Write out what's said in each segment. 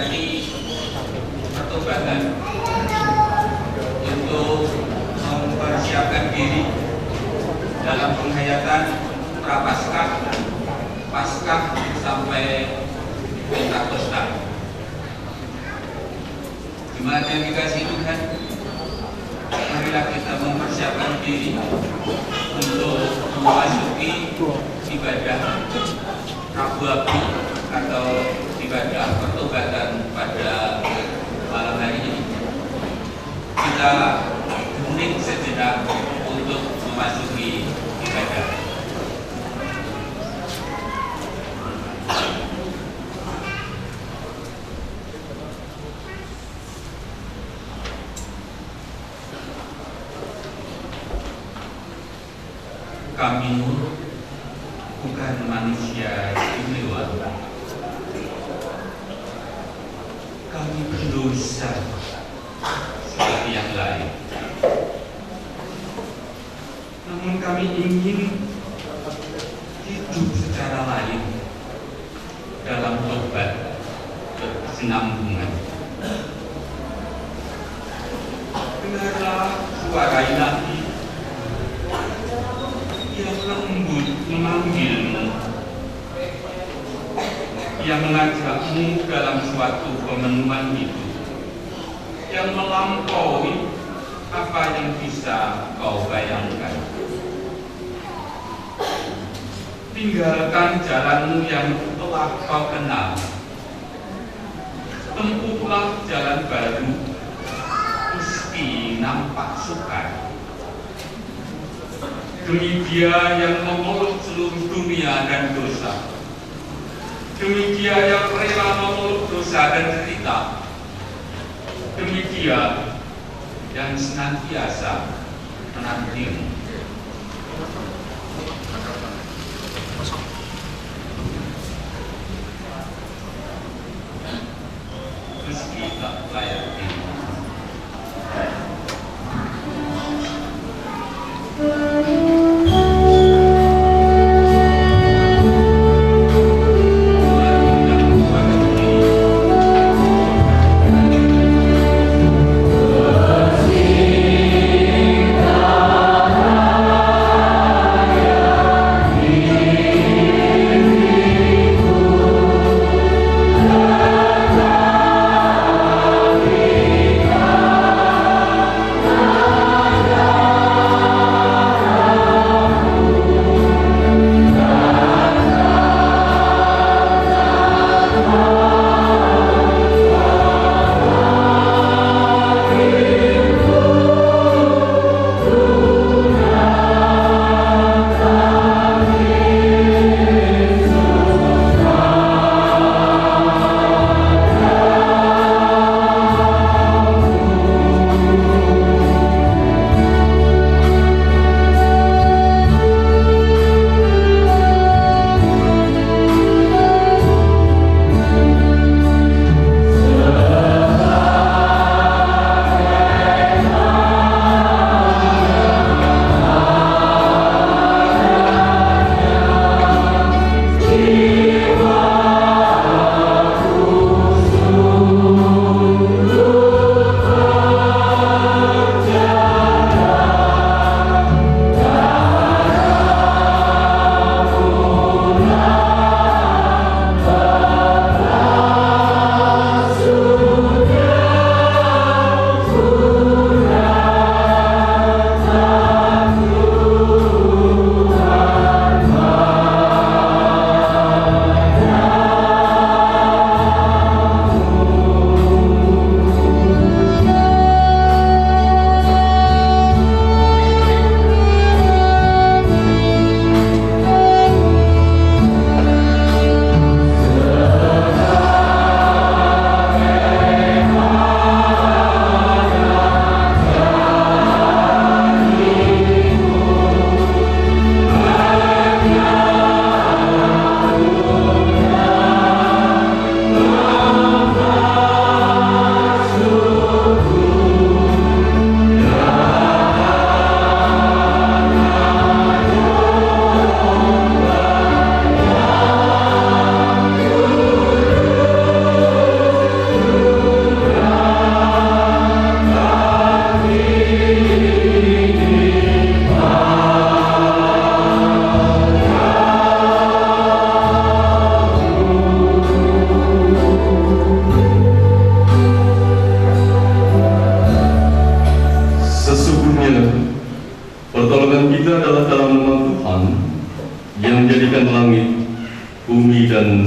menghayati pertobatan untuk mempersiapkan diri dalam penghayatan prapaskah, paskah sampai Pentakosta. Jemaat yang dikasihi Tuhan, marilah kita mempersiapkan diri untuk memasuki ibadah Rabu Api atau ibadah pertobatan pada malam hari ini. Kita hening sejenak untuk memasuki ibadah. Kami bukan manusia istimewa. Kami berdosa seperti yang lain. Namun kami ingin hidup secara lain dalam tobat berkesinambungan. Dengarlah suara ilahi yang lembut memanggilmu, yang mengajakmu dalam suatu pemenuhan hidup yang melampaui apa yang bisa kau bayangkan. Tinggalkan jalanmu yang telah kau kenal, tempuhlah jalan baru meski nampak sukar. Demi Dia yang memeluk seluruh dunia dan dosa, demi Dia yang rela memeluk dosa dan derita, demi Dia yang senantiasa menantimu. Meski tak layak diri.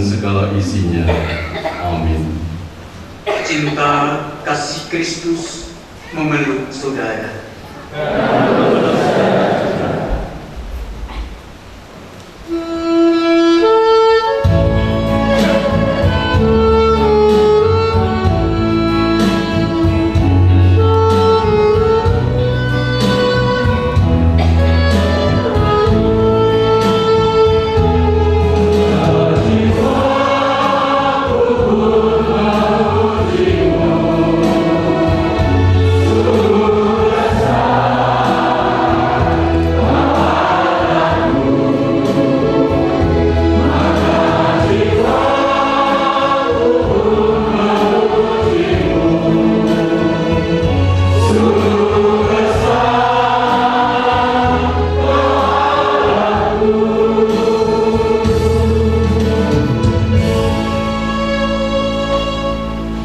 segala isinya. Amin. Cinta kasih Kristus memeluk saudara.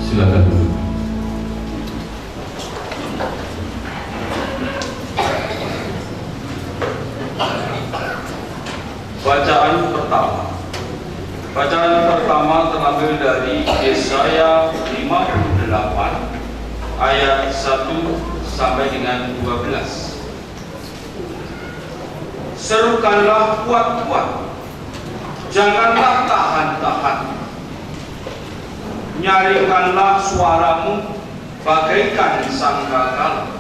Silakan duduk. Bacaan pertama. Bacaan pertama terambil dari Yesaya 58 ayat 1 sampai dengan 12. Serukanlah kuat-kuat, janganlah tahan-tahan. Nyaringkanlah suaramu bagaikan sangkakala.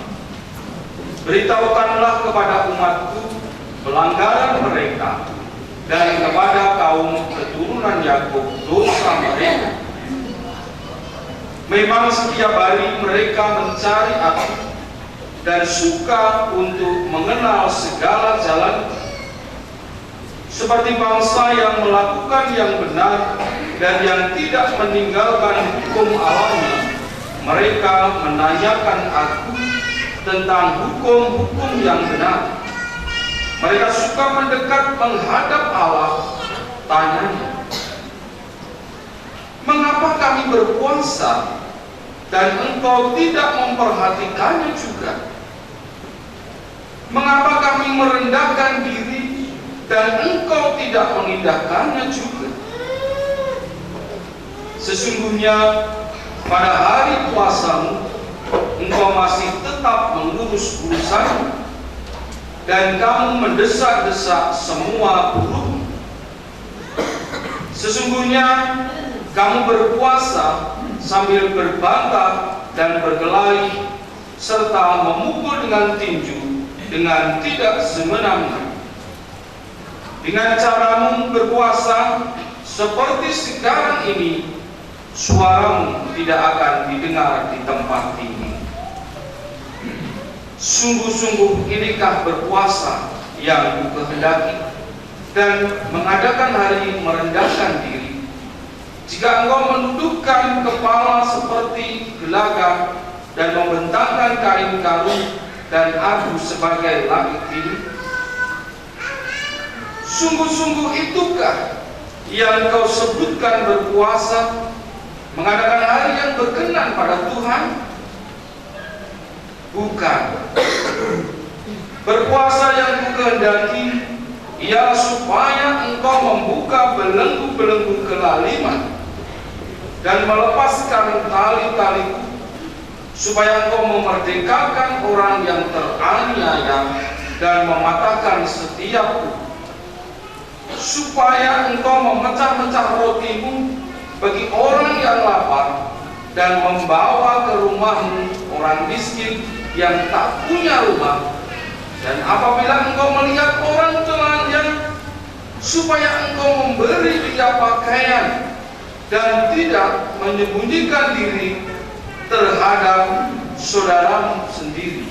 Beritahukanlah kepada umatku pelanggaran mereka, dan kepada kaum keturunan Yakub dosa mereka. Memang setiap hari mereka mencari aku dan suka untuk mengenal segala jalan, seperti bangsa yang melakukan yang benar dan yang tidak meninggalkan hukum Allahnya. Mereka menanyakan aku tentang hukum-hukum yang benar. Mereka suka mendekat menghadap Allah, tanyanya, mengapa kami berpuasa dan engkau tidak memperhatikannya juga? Mengapa kami merendahkan diri dan engkau tidak mengindahkannya juga? Sesungguhnya pada hari puasamu engkau masih tetap mengurus urusanmu, dan kamu mendesak-desak semua buruh. Sesungguhnya kamu berpuasa sambil berbantah dan berkelahi, serta memukul dengan tinju dengan tidak semena-mena. Dengan caramu berpuasa seperti sekarang ini, suaramu tidak akan didengar di tempat tinggi. Sungguh-sungguh inikah berpuasa yang kukehendaki, dan mengadakan hari merendahkan diri, jika engkau menundukkan kepala seperti gelagat dan membentangkan kain karung dan adu sebagai langit tinggi. Sungguh-sungguh itukah yang kau sebutkan berpuasa, mengadakan hari yang berkenan pada Tuhan? Bukan. Berpuasa yang kukehendaki ialah supaya engkau membuka belenggu-belenggu kelaliman dan melepaskan tali-taliku, supaya engkau memerdekakan orang yang teraniaya dan mematahkan setiap, supaya engkau memecah-mecah rotimu bagi orang yang lapar, dan membawa ke rumahmu orang miskin yang tak punya rumah. Dan apabila engkau melihat orang telanjang, supaya engkau memberi dia pakaian dan tidak menyembunyikan diri terhadap saudaramu sendiri.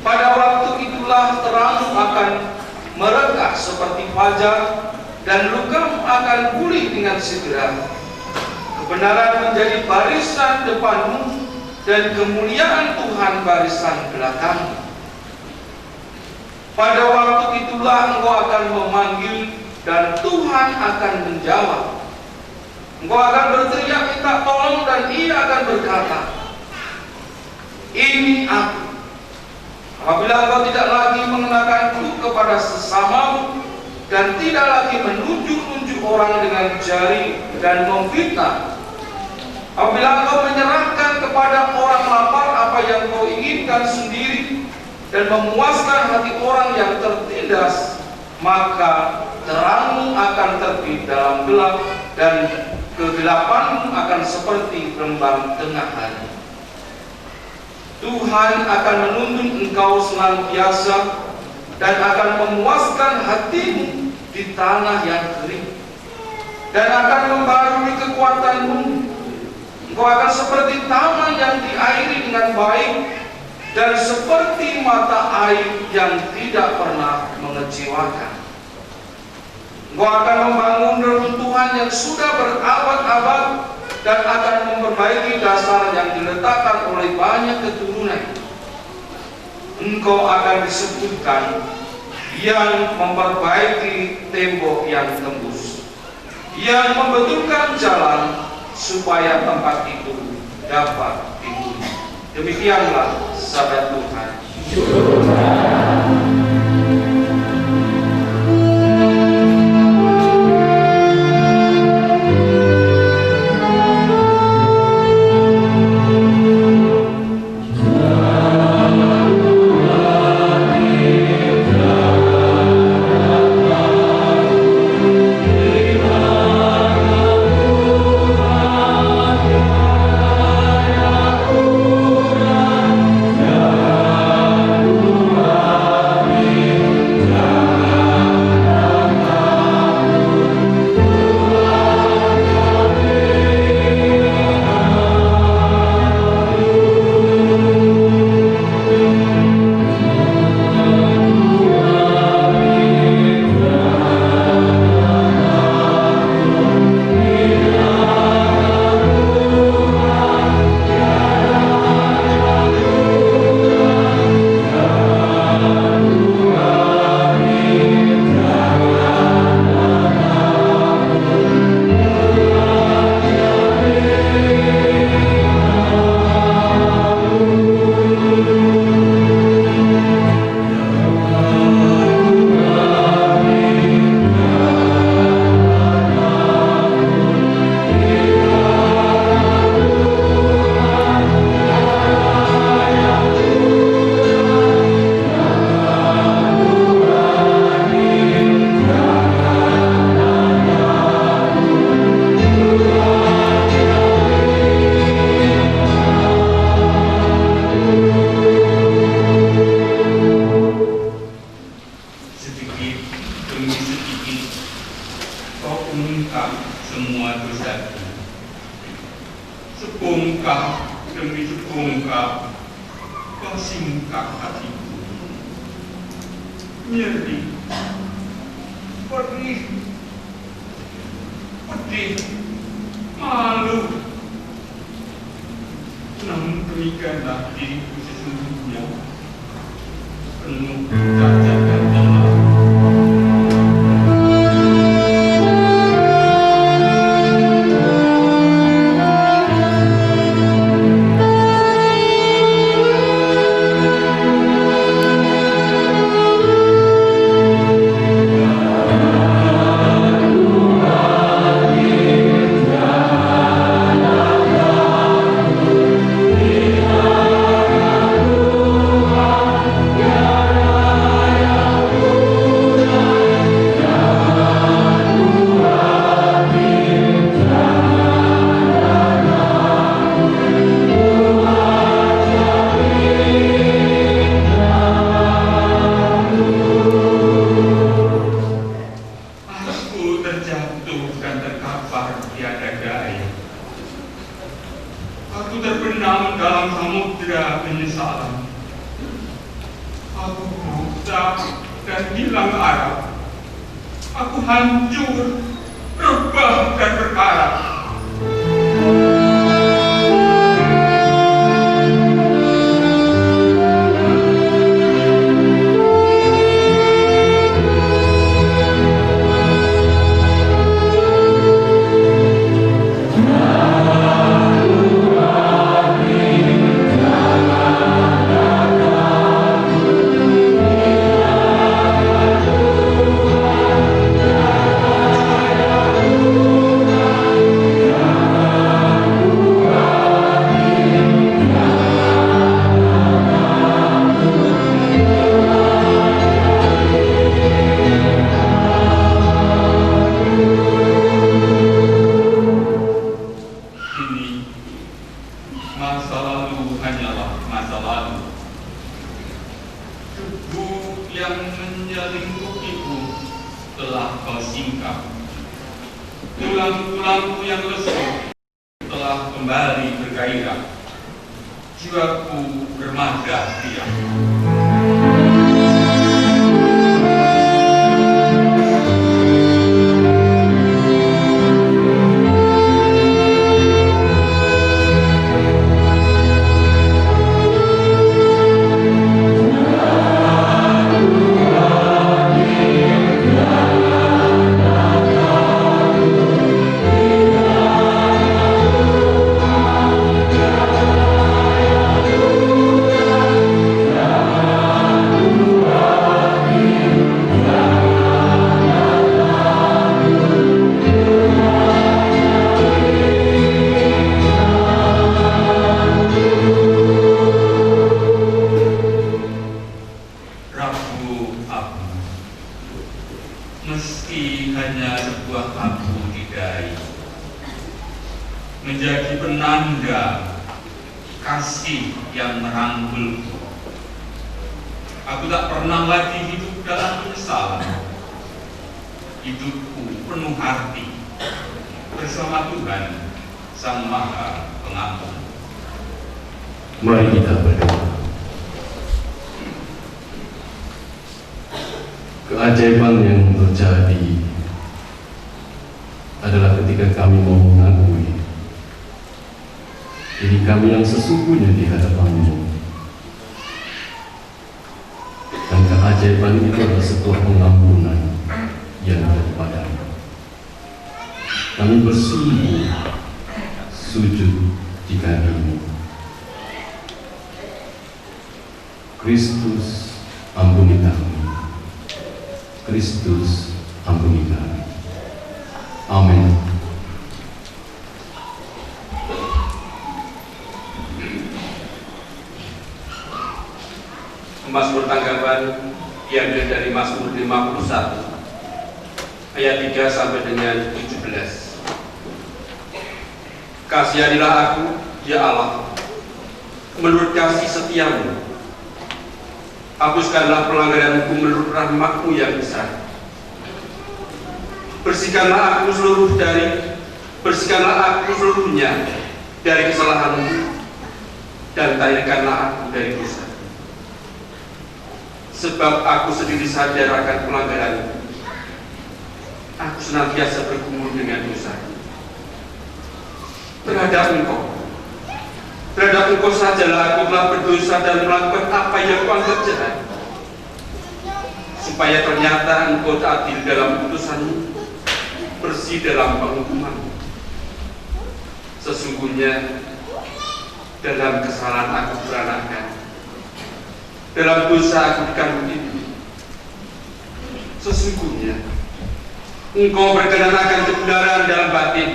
Pada waktu itulah terangmu akan mereka seperti fajar, dan lukamu akan pulih dengan segera. Kebenaran menjadi barisan depanmu, dan kemuliaan Tuhan barisan belakangmu. Pada waktu itulah engkau akan memanggil, dan Tuhan akan menjawab. Engkau akan berteriak minta tolong, dan Ia akan berkata, ini aku. Apabila engkau tidak lagi mengenakanku kepada sesamamu, dan tidak lagi menunjuk-nunjuk orang dengan jari dan memfitnah. Apabila engkau menyerahkan kepada orang lapar apa yang kau inginkan sendiri dan memuaskan hati orang yang tertindas, maka terangmu akan terbit dalam gelap dan kegelapanmu akan seperti rembang tengah hari. Tuhan akan menuntun engkau senantiasa dan akan memuaskan hatimu di tanah yang kering, dan akan membarui kekuatanmu. Engkau akan seperti taman yang diairi dengan baik, dan seperti mata air yang tidak pernah mengecewakan. Engkau akan membangun reruntuhan yang sudah berabad-abad, dan akan memperbaiki dasar yang diletakkan oleh banyak keturunan. Engkau akan disebutkan yang memperbaiki tembok yang tembus, yang membetulkan jalan supaya tempat itu dapat dihuni. Demikianlah sabda Tuhan. Masa lalu hanyalah masa lalu. Debu yang menyelingkuhiku telah kau singkap. Tulang-tulangku yang lesu telah kembali bergairah. Jiwaku bermadah diam. Meski hanya sebuah abu di dahi, menjadi penanda kasih yang merangkulku. Aku tak pernah lagi hidup dalam penyesalan. Hidupku penuh arti bersama Tuhan Sang Maha Pengampun. Mari kita berdoa. Keajaiban yang terjadi adalah ketika kami mau mengakui diri kami yang sesungguhnya di hadapan-Mu. Dan keajaiban itu adalah sebuah pengampunan yang daripada-Mu. Kami bersungguh sujud di kaki-Mu. Kristus, ampuni kami. Kristus, ampuni kami. Amin. Mazmur tanggapan diambil dari Mazmur 51 ayat 3 sampai dengan 17. Kasihanilah aku, ya Allah, menurut kasih setiamu. Hapuskanlah pelanggaranku menurut rahmat-Mu yang besar. Bersihkanlah aku seluruhnya dari kesalahanmu, dan tahirkanlah aku dari dosa. Sebab aku sendiri sadar akan pelanggaranku. Aku senantiasa bergumul dengan dosa. Terhadap Engkau sajalah aku telah berdosa dan melakukan apa yang Kau anggap jahat. Supaya ternyata Engkau adil dalam putusan-Mu, bersih dalam penghukuman-Mu. Sesungguhnya dalam kesalahan aku beranakan, dalam dosa aku dikandung ibu. Sesungguhnya Engkau berkenan akan kebenaran dalam batin,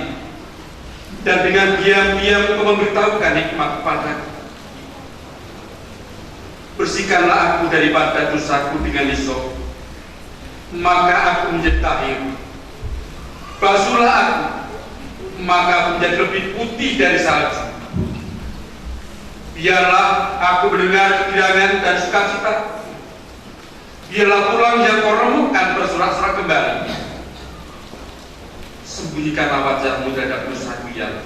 dan dengan diam-diam Engkau memberitahukan hikmat kepadaku. Bersihkanlah aku daripada dosaku dengan hisop, maka aku menjadi tahir. Basuhlah aku, maka aku menjadi lebih putih dari salju. Biarlah aku mendengar kegirangan dan sukacita. Biarlah tulang yang Kau remukkan bersorak-sorak kembali. Sembunyikanlah wajah-Mu terhadap dosaku yang.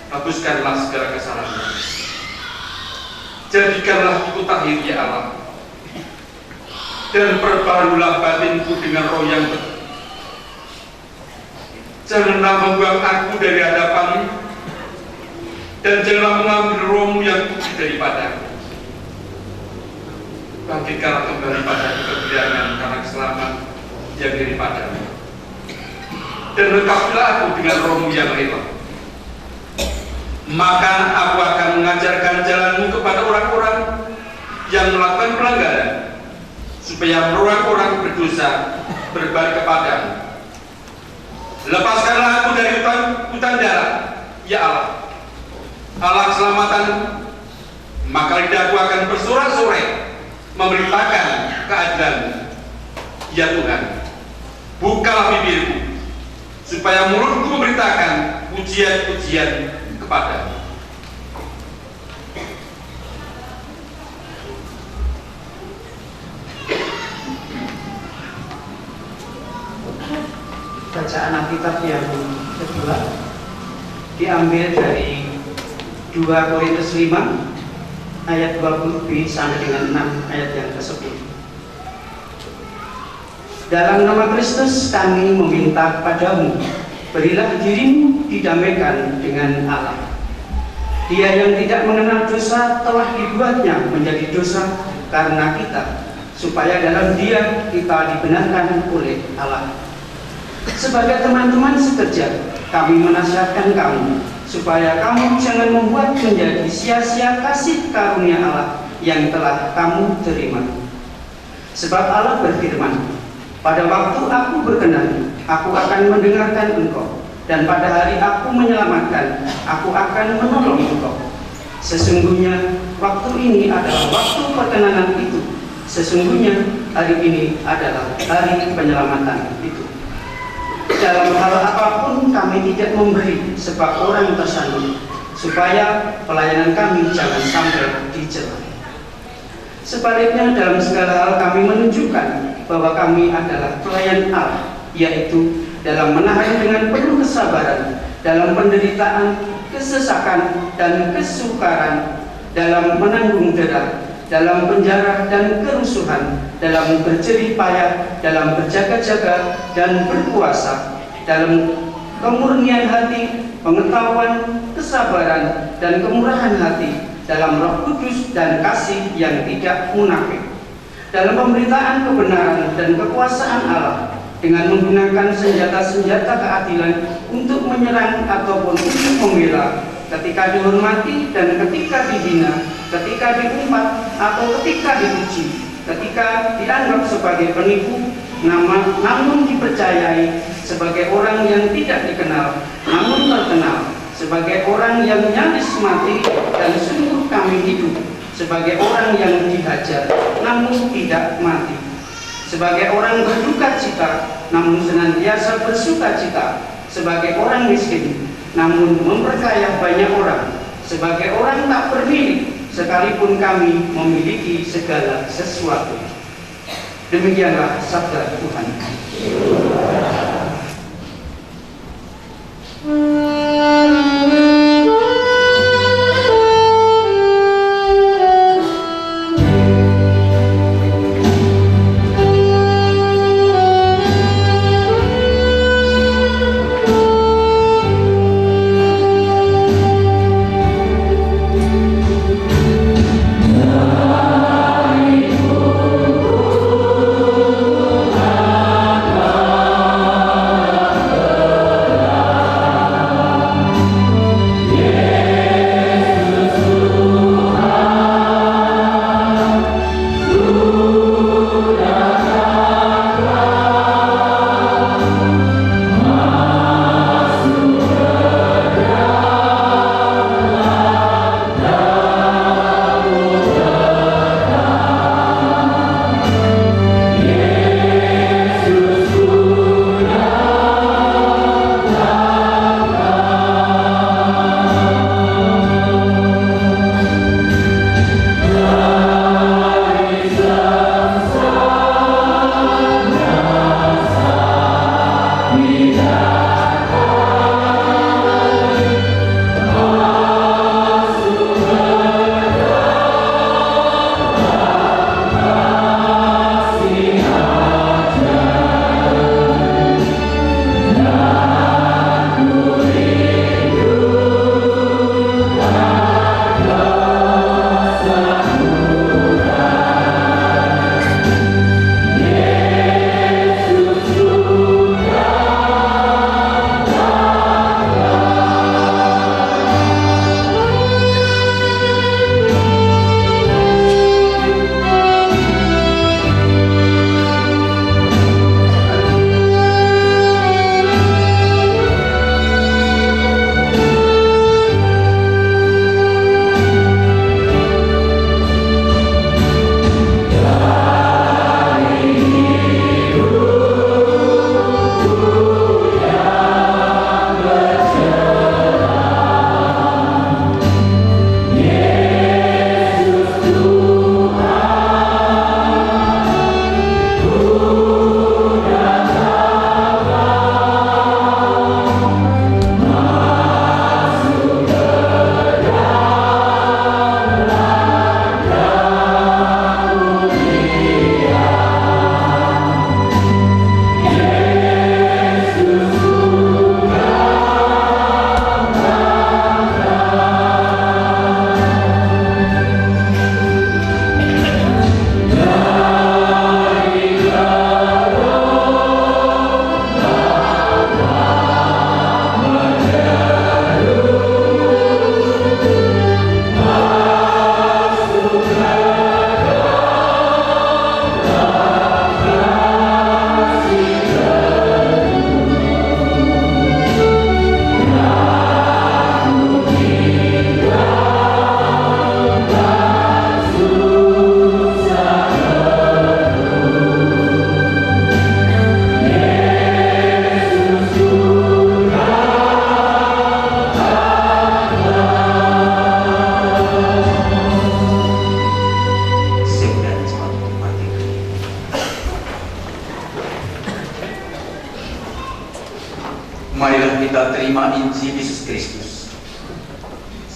Hapuskanlah segala kesalahan. Jadikanlah aku tahir, ya Allah, dan perbaharulah batinku dengan roh yang betul. Janganlah membuang aku dari hadapan-Mu, dan janganlah mengambil roh-Mu yang kudus daripadaku. Bangkitkanlah kembali padaku kegirangan karena keselamatan yang daripadamu, dan lengkapilah aku dengan roh-Mu yang rela. Maka aku akan mengajarkan jalan-Mu kepada orang-orang yang melakukan pelanggaran, supaya orang-orang berdosa berbalik kepadamu. Lepaskanlah aku dari hutan darah, ya Allah, Allah keselamatan. Maka lidahku akan bersorak-sorai memberitakan keadilan, ya Tuhan. Bukalah bibirku, supaya mulutku memberitakan pujian-pujian kepadamu. Bacaan Alkitab yang kedua diambil dari 2 Korintus 5 ayat 20b sampai dengan 6 ayat yang ke-10. Dalam nama Kristus kami meminta padamu, berilah dirimu didamaikan dengan Allah. Dia yang tidak mengenal dosa telah dibuatnya menjadi dosa karena kita, supaya dalam Dia kita dibenarkan oleh Allah. Sebagai teman-teman sekerja, kami menasihatkan kamu supaya kamu jangan membuat menjadi sia-sia kasih karunia Allah yang telah kamu terima. Sebab Allah berfirman, pada waktu aku berkenan, aku akan mendengarkan engkau, dan pada hari aku menyelamatkan, aku akan menolong engkau. Sesungguhnya waktu ini adalah waktu perkenanan itu. Sesungguhnya hari ini adalah hari penyelamatan itu. Dalam hal apapun kami tidak memberi sebab orang tersandung, supaya pelayanan kami jangan sampai dicela. Sebaliknya dalam segala hal kami menunjukkan bahwa kami adalah pelayan Allah, yaitu dalam menahan dengan penuh kesabaran, dalam penderitaan, kesesakan, dan kesukaran, dalam menanggung derah, dalam penjara dan kerusuhan, dalam berjerih payah, dalam berjaga-jaga dan berpuasa, dalam kemurnian hati, pengetahuan, kesabaran, dan kemurahan hati, dalam Roh Kudus dan kasih yang tidak munafik, dalam pemberitaan kebenaran dan kekuasaan Allah, dengan menggunakan senjata-senjata keadilan untuk menyerang ataupun untuk membela, ketika dihormati dan ketika dihina, ketika diumpat atau ketika dipuji, ketika dianggap sebagai penipu, namun dipercayai, sebagai orang yang tidak dikenal, namun terkenal, sebagai orang yang nyaris mati dan sungguh kami hidup, sebagai orang yang dihajar, namun tidak mati, sebagai orang berduka cita, namun senantiasa bersuka cita, sebagai orang miskin, namun memperkaya banyak orang, sebagai orang tak bermilik, sekalipun kami memiliki segala sesuatu. Demikianlah sabda Tuhan.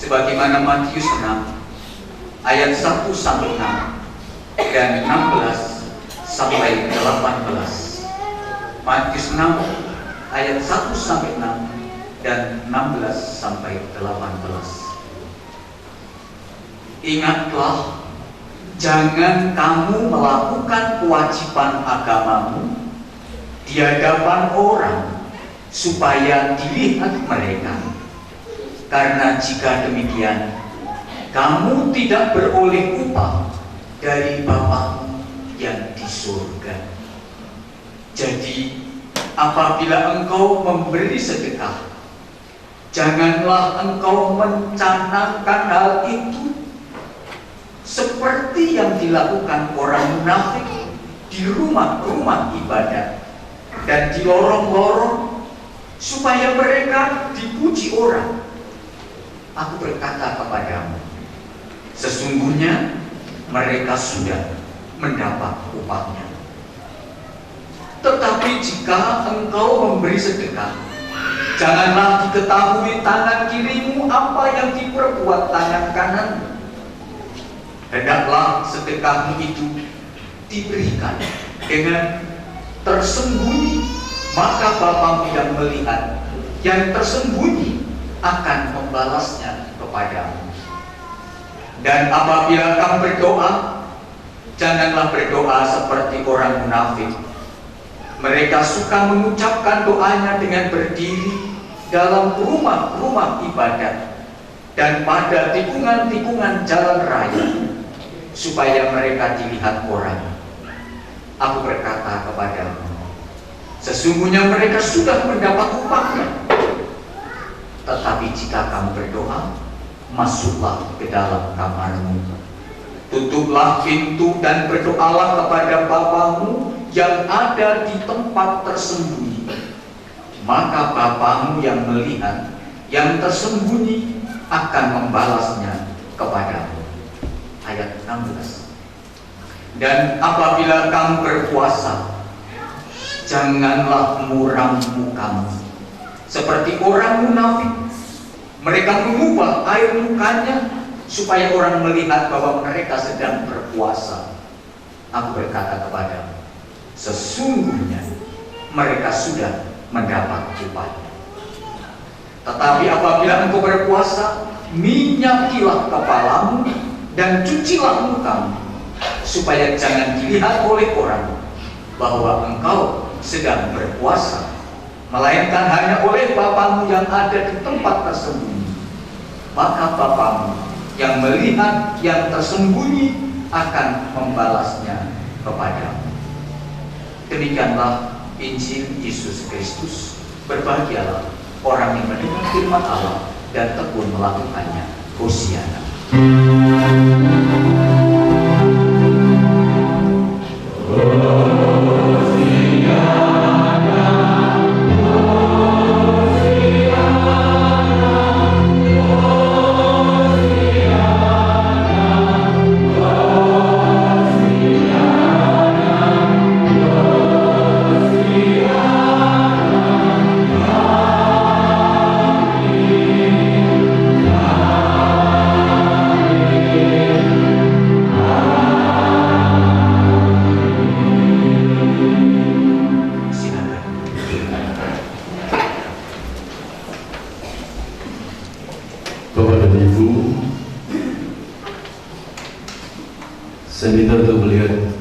sebagaimana Matius 6 ayat 1 sampai 6 dan 16 sampai 18. Matius 6 ayat 1 sampai 6 dan 16 sampai 18. Ingatlah, jangan kamu melakukan kewajiban agamamu di hadapan orang supaya dilihat mereka. Karena jika demikian, kamu tidak beroleh upah dari Bapamu yang di surga. Jadi, apabila engkau memberi sedekah, janganlah engkau mencanangkan hal itu seperti yang dilakukan orang munafik di rumah-rumah ibadat dan di lorong-lorong, supaya mereka dipuji orang. Aku berkata kepadamu, sesungguhnya mereka sudah mendapat upahnya. Tetapi jika engkau memberi sedekah, janganlah diketahui tangan kirimu apa yang diperbuat tangan kananmu. Hendaklah sedekahmu itu diberikan dengan tersembunyi, maka Bapamu yang melihat yang tersembunyi akan membalasnya kepadamu. Dan apabila kamu berdoa, janganlah berdoa seperti orang munafik. Mereka suka mengucapkan doanya dengan berdiri dalam rumah-rumah ibadat dan pada tikungan-tikungan jalan raya, supaya mereka dilihat orang. Aku berkata kepadamu, sesungguhnya mereka sudah mendapat upahnya. Tetapi jika kamu berdoa, masuklah ke dalam kamarmu, tutuplah pintu dan berdoalah kepada Bapamu yang ada di tempat tersembunyi. Maka Bapamu yang melihat yang tersembunyi akan membalasnya kepadamu. Ayat 16. Dan apabila kamu berpuasa, janganlah muram mukamu seperti orang munafik. Mereka mengubah air mukanya supaya orang melihat bahwa mereka sedang berpuasa. Aku berkata kepadamu, sesungguhnya mereka sudah mendapat upahnya. Tetapi apabila engkau berpuasa, minyakilah kepalamu dan cucilah mukamu, supaya jangan dilihat oleh orang bahwa engkau sedang berpuasa, melainkan hanya oleh Bapamu yang ada di tempat tersembunyi. Maka Bapamu yang melihat yang tersembunyi akan membalasnya kepadamu. Demikianlah Injil Yesus Kristus. Berbahagialah orang yang mendengar firman Allah dan tekun melakukannya. Hosiana. Bapak dan Ibu, saya minta untuk melihat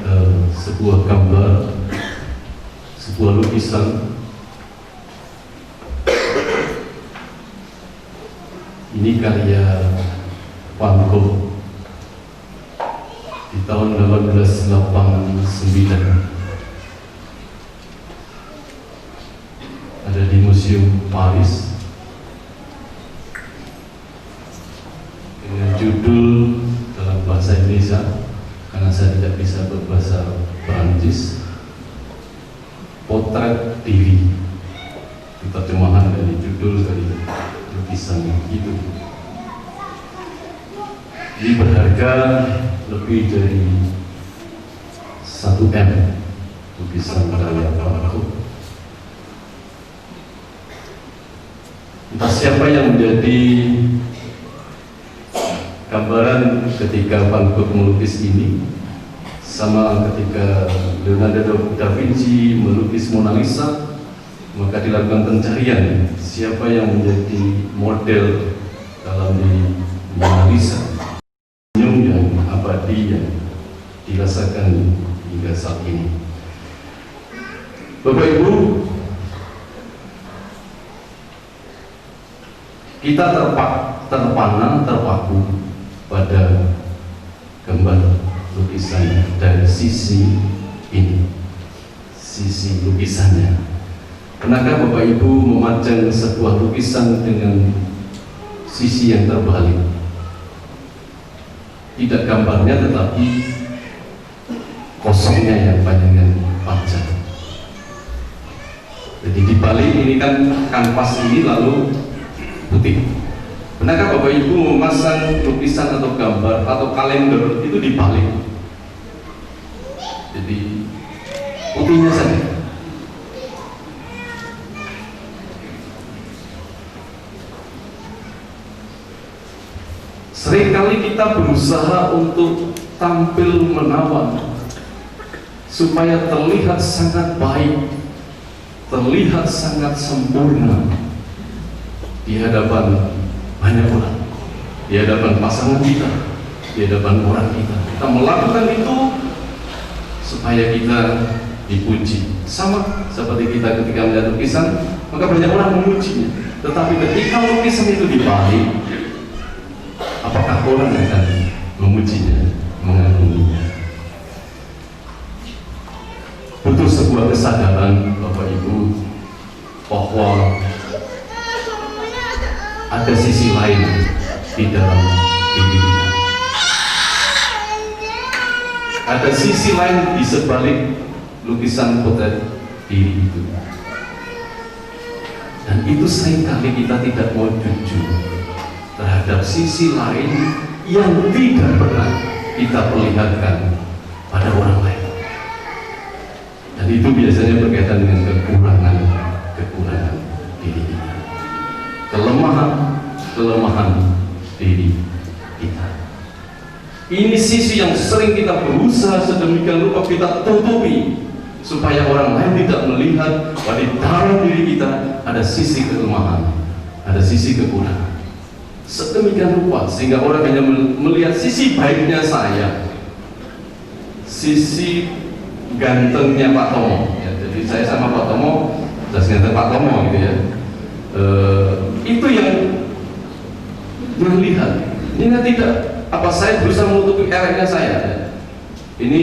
sebuah gambar, sebuah lukisan. Ini karya Van Gogh di tahun 1889. Ada di Museum Paris. Dengan judul dalam bahasa Indonesia, karena saya tidak bisa berbahasa Perancis, Potret Diri. Terjemahan dari judul dari lukisan itu. Ini berharga lebih dari 1 M, lukisan karya Van Gogh. Entah siapa yang menjadi gambaran ketika Van Gogh melukis ini sama ketika Leonardo da Vinci melukis Mona Lisa, maka dilakukan pencarian siapa yang menjadi model dalam diri Mona Lisa. Senyum yang abadi yang dirasakan hingga saat ini. Bapak Ibu, kita terpaku pada gambar lukisan dari sisi ini, sisi lukisannya. Pernahkah Bapak Ibu memajang sebuah lukisan dengan sisi yang terbalik? Tidak gambarnya, tetapi kosongnya yang panjangnya panjang. Jadi di balik ini kan kanvas ini lalu putih. Pernahkah Bapak Ibu memasang lukisan atau gambar atau kalender itu dibalik? Jadi putihnya saja. Seringkali kita berusaha untuk tampil menawan supaya terlihat sangat baik, terlihat sangat sempurna di hadapan banyak orang, di hadapan pasangan kita, di hadapan orang kita. Kita melakukan itu supaya kita dipuji. Sama seperti kita ketika melihat lukisan, maka banyak orang memujinya. Tetapi ketika lukisan itu dibalik, apakah orang akan memujinya, mengaguminya? Butuh sebuah kesadaran Bapak Ibu bahwa ada sisi lain di dalam diri kita. Ada sisi lain di sebalik lukisan potret diri itu. Dan itu seringkali kita tidak mau jujur terhadap sisi lain yang tidak pernah kita perlihatkan pada orang lain. Dan itu biasanya berkaitan dengan kekurangan diri kita, kelemahan diri kita. Ini sisi yang sering kita berusaha sedemikian rupa kita tutupi supaya orang lain tidak melihat bahwa di dalam diri kita ada sisi kelemahan, ada sisi kekurangan. Sedemikian rupa sehingga orang hanya melihat sisi baiknya saya, sisi gantengnya Pak Tomo. Ya, jadi saya sama Pak Tomo, jelas ganteng Pak Tomo gitu ya. Itu yang lihat. Ini tidak apa saya berusaha menutupi eleknya saya. Ini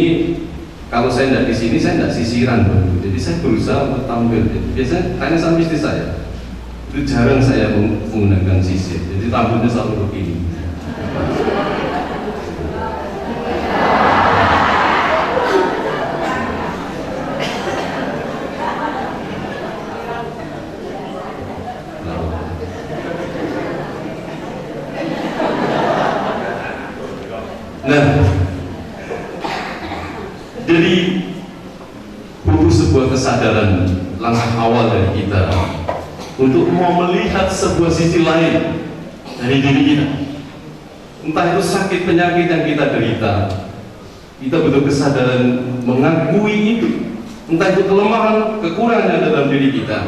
kalau saya tidak di sini saya tidak sisiran, jadi saya berusaha untuk tampil. Biasanya tanya sama istri saya, itu jarang saya menggunakan sisir, jadi rambutnya selalu begini. Nah, jadi butuh sebuah kesadaran langkah awal dari kita untuk mau melihat sebuah sisi lain dari diri kita. Entah itu sakit penyakit yang kita derita, kita butuh kesadaran mengakui itu. Entah itu kelemahan, kekurangan yang ada dalam diri kita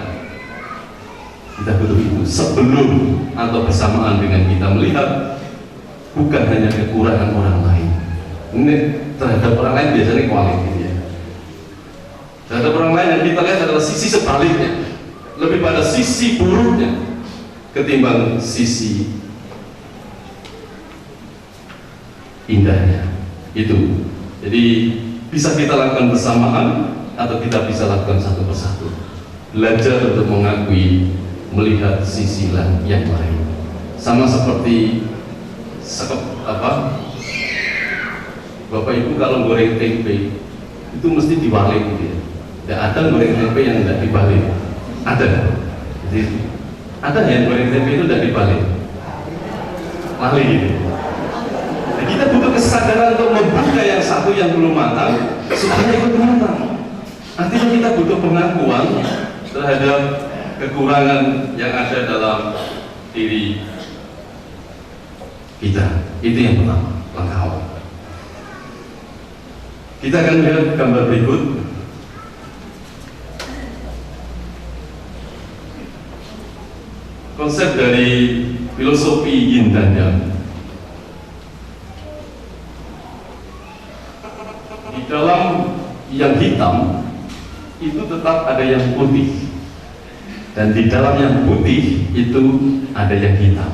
butuh itu sebelum atau bersamaan dengan kita melihat bukan hanya kekurangan orang lain. Ini terhadap orang lain biasanya kualitas ya. Terhadap orang lain yang kita lihat adalah sisi sebaliknya, lebih pada sisi buruknya ketimbang sisi indahnya. Itu. Jadi bisa kita lakukan bersamaan atau kita bisa lakukan satu persatu. Belajar untuk mengakui, melihat sisi yang lain. Sama seperti Bapak Ibu kalau goreng tempe itu mesti dibalik gitu ya. Tidak ada goreng tempe yang tidak dibalik. Ada. Jadi ada yang goreng tempe itu tidak dibalik. Mali gitu. Nah, kita butuh kesadaran untuk membuka yang satu yang belum matang supaya ikut matang. Artinya kita butuh pengakuan terhadap kekurangan yang ada dalam diri kita. Itu yang pertama, langkah awal. Kita akan lihat gambar berikut. Konsep dari filosofi yin dan yang. Di dalam yang hitam itu tetap ada yang putih, dan di dalam yang putih itu ada yang hitam.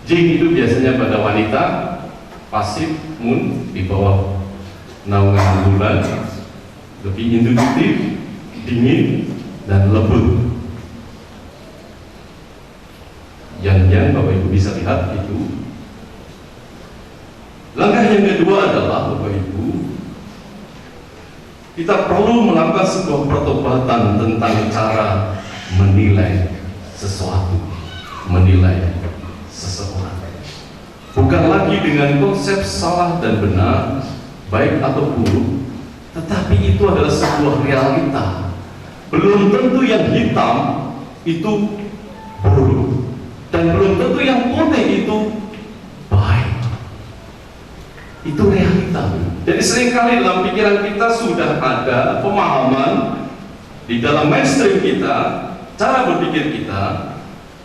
Jing itu biasanya pada wanita, pasif, moon di bawah naungan bulan, lebih induktif, dingin, dan lembut. Yang Bapak Ibu bisa lihat itu. Langkah yang kedua adalah Bapak Ibu, kita perlu melakukan sebuah pertobatan tentang cara menilai sesuatu, menilai seseorang. Bukan lagi dengan konsep salah dan benar, baik atau buruk, tetapi itu adalah sebuah realita. Belum tentu yang hitam itu buruk, dan belum tentu yang putih itu baik. Itu realita. Jadi seringkali dalam pikiran kita sudah ada pemahaman di dalam mainstream kita, cara berpikir kita,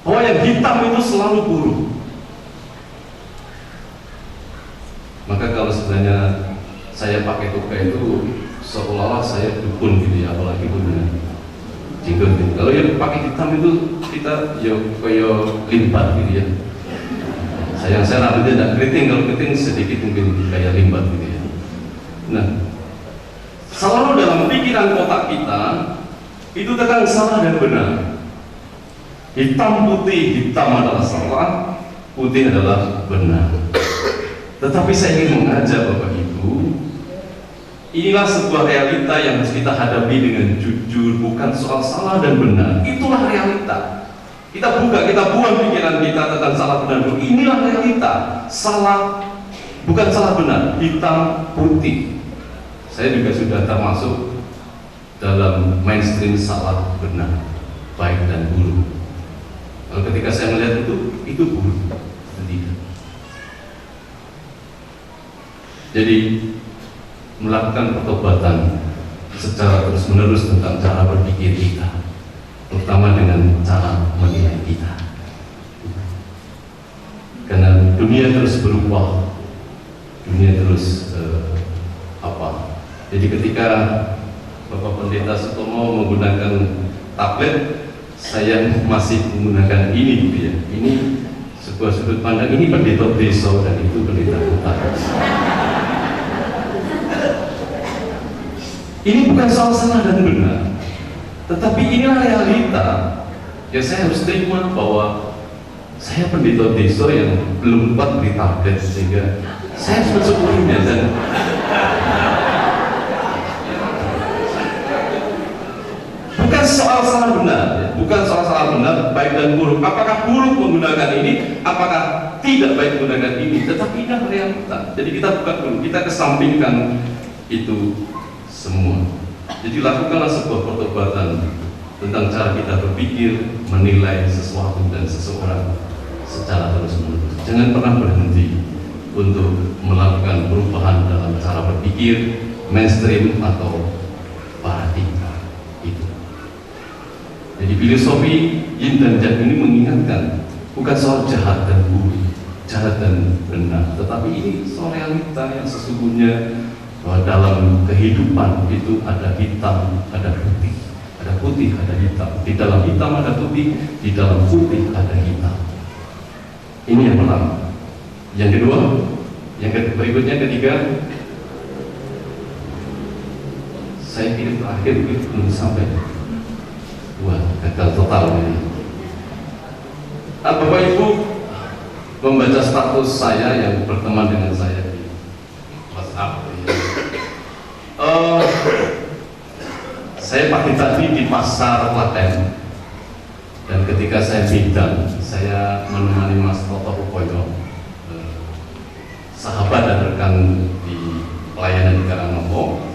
bahwa yang hitam itu selalu buruk. Maka kalau sebenarnya saya pakai toga itu seolah-olah saya dukun gitu ya, apalagi punya jenggot gitu. Kalau yang pakai hitam itu kita ya kayak limbat gitu ya. Sayang saya rambutnya tidak keriting, kalau keriting sedikit mungkin kayak limbat gitu ya. Nah, selalu dalam pikiran kotak kita itu tentang salah dan benar. Hitam putih, hitam adalah salah, putih adalah benar. Tetapi saya ingin mengajak Bapak Ibu, inilah sebuah realita yang harus kita hadapi dengan jujur, bukan soal salah dan benar. Itulah realita. Kita buka, kita buang pikiran kita tentang salah benar. Inilah realita. Salah, bukan salah benar, hitam putih. Saya juga sudah termasuk dalam mainstream salah benar, baik dan buruk. Kalau ketika saya melihat itu buruk, tidak. Jadi melakukan pertobatan secara terus-menerus tentang cara berpikir kita, terutama dengan cara menilai kita. Karena dunia terus berubah, dunia terus Jadi ketika Bapak Pendeta Sutomo menggunakan tablet, saya masih menggunakan ini gitu ya. Ini sebuah sudut pandang, ini pendeta desa dan itu pendeta kota. Ini bukan soal salah dan benar, tetapi inilah realita yang saya harus terima, bahwa saya pendeta desa yang belum kuat beri tablet, sehingga saya harus mensyukurinya. Dan bukan soal salah benar, ya. Bukan soal salah benar, baik dan buruk. Apakah buruk menggunakan ini, apakah tidak baik menggunakan ini, tetapi ini realita. Jadi kita buka dulu, kita kesampingkan itu semua. Jadi lakukanlah sebuah pertobatan tentang cara kita berpikir, menilai sesuatu dan seseorang secara terus-menerus. Jangan pernah berhenti untuk melakukan perubahan dalam cara berpikir, mainstream atau paradigma itu. Jadi filosofi yin dan yang ini mengingatkan bukan soal jahat dan buruk, jahat dan benar, tetapi ini soal realita yang sesungguhnya, bahwa dalam kehidupan itu ada hitam, ada putih, ada putih, ada hitam. Di dalam hitam ada putih, di dalam putih ada hitam. Ini yang pertama. Yang kedua, yang berikutnya ketiga, saya pilih terakhir belum sampai. Wah, gagal total ini. Bapak Ibu membaca status saya yang berteman dengan saya di WhatsApp. Saya pagi tadi di pasar Klaten, dan ketika saya bidan, saya menemani Mas Toto Upoyo, sahabat dan rekan di pelayanan di Karangnomo.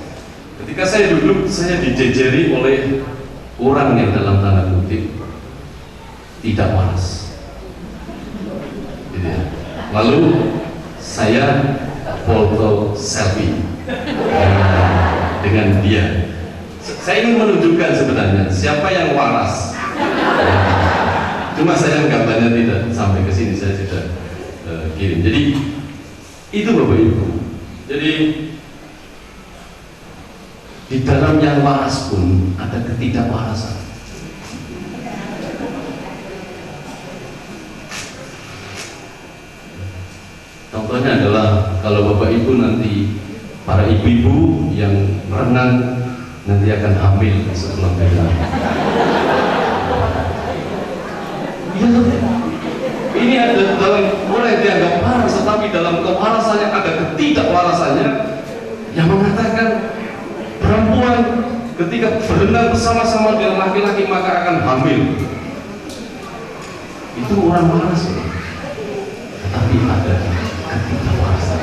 Ketika saya duduk, saya dijejeri oleh orang yang dalam tanda kutip tidak waras. gitu ya. Lalu saya foto selfie dengan dia. Saya ingin menunjukkan sebenarnya siapa yang waras. Cuma saya gambarnya tidak sampai ke sini, saya sudah kirim. Jadi itu Bapak Ibu. Jadi di dalam yang waras pun ada ketidakwarasan. Contohnya adalah kalau Bapak Ibu nanti, para ibu-ibu yang renang nanti akan hamil setelah melahirkan. Iya, ini ada dalam orang yang dianggap waras, tetapi dalam kewarasannya ada ketidakwarasannya yang mengatakan perempuan ketika berenang bersama-sama dengan laki-laki maka akan hamil. Itu orang waras, tetapi ada ketidakwarasan.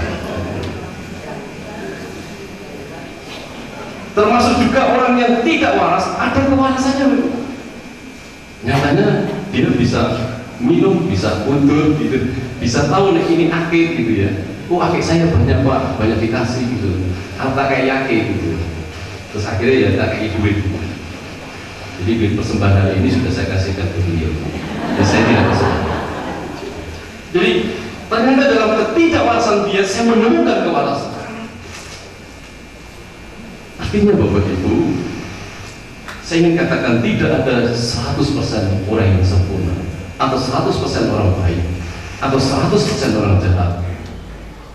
Termasuk juga orang yang tidak waras, ada kewarasannya. Nyatanya dia bisa minum, bisa undur, gitu. Bisa tahu nih ini akid gitu ya. Oh akid saya banyak Pak, banyak dikasih gitu. Harta kayak akid gitu. Terus akhirnya ya tak kayak duit. Jadi duit persembahan hari ini sudah saya kasihkan ke beliau. Dan saya tidak kasih. Jadi ternyata dalam ketidakwarasan dia, saya menemukan kewarasan. Artinya Bapak Ibu, saya ingin katakan tidak ada 100% orang yang sempurna, atau 100% orang baik, atau 100% orang jahat,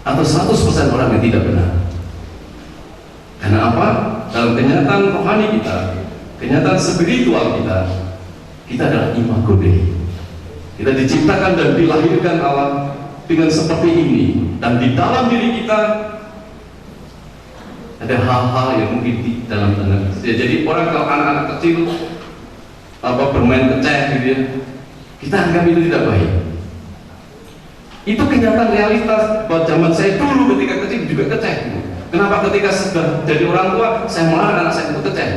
atau 100% orang yang tidak benar. Karena apa? Dalam kenyataan rohani kita, kenyataan spiritual kita, kita adalah imago Dei. Kita diciptakan dan dilahirkan Allah dengan seperti ini, dan di dalam diri kita ada hal-hal yang mungkin di dalam anak kecil. Jadi orang kalau anak-anak kecil bermain keceh gitu ya, kita anggap itu tidak baik. Itu kenyataan realitas bahwa zaman saya dulu ketika kecil juga keceh. Kenapa ketika sudah jadi orang tua saya melarang anak saya untuk keceh?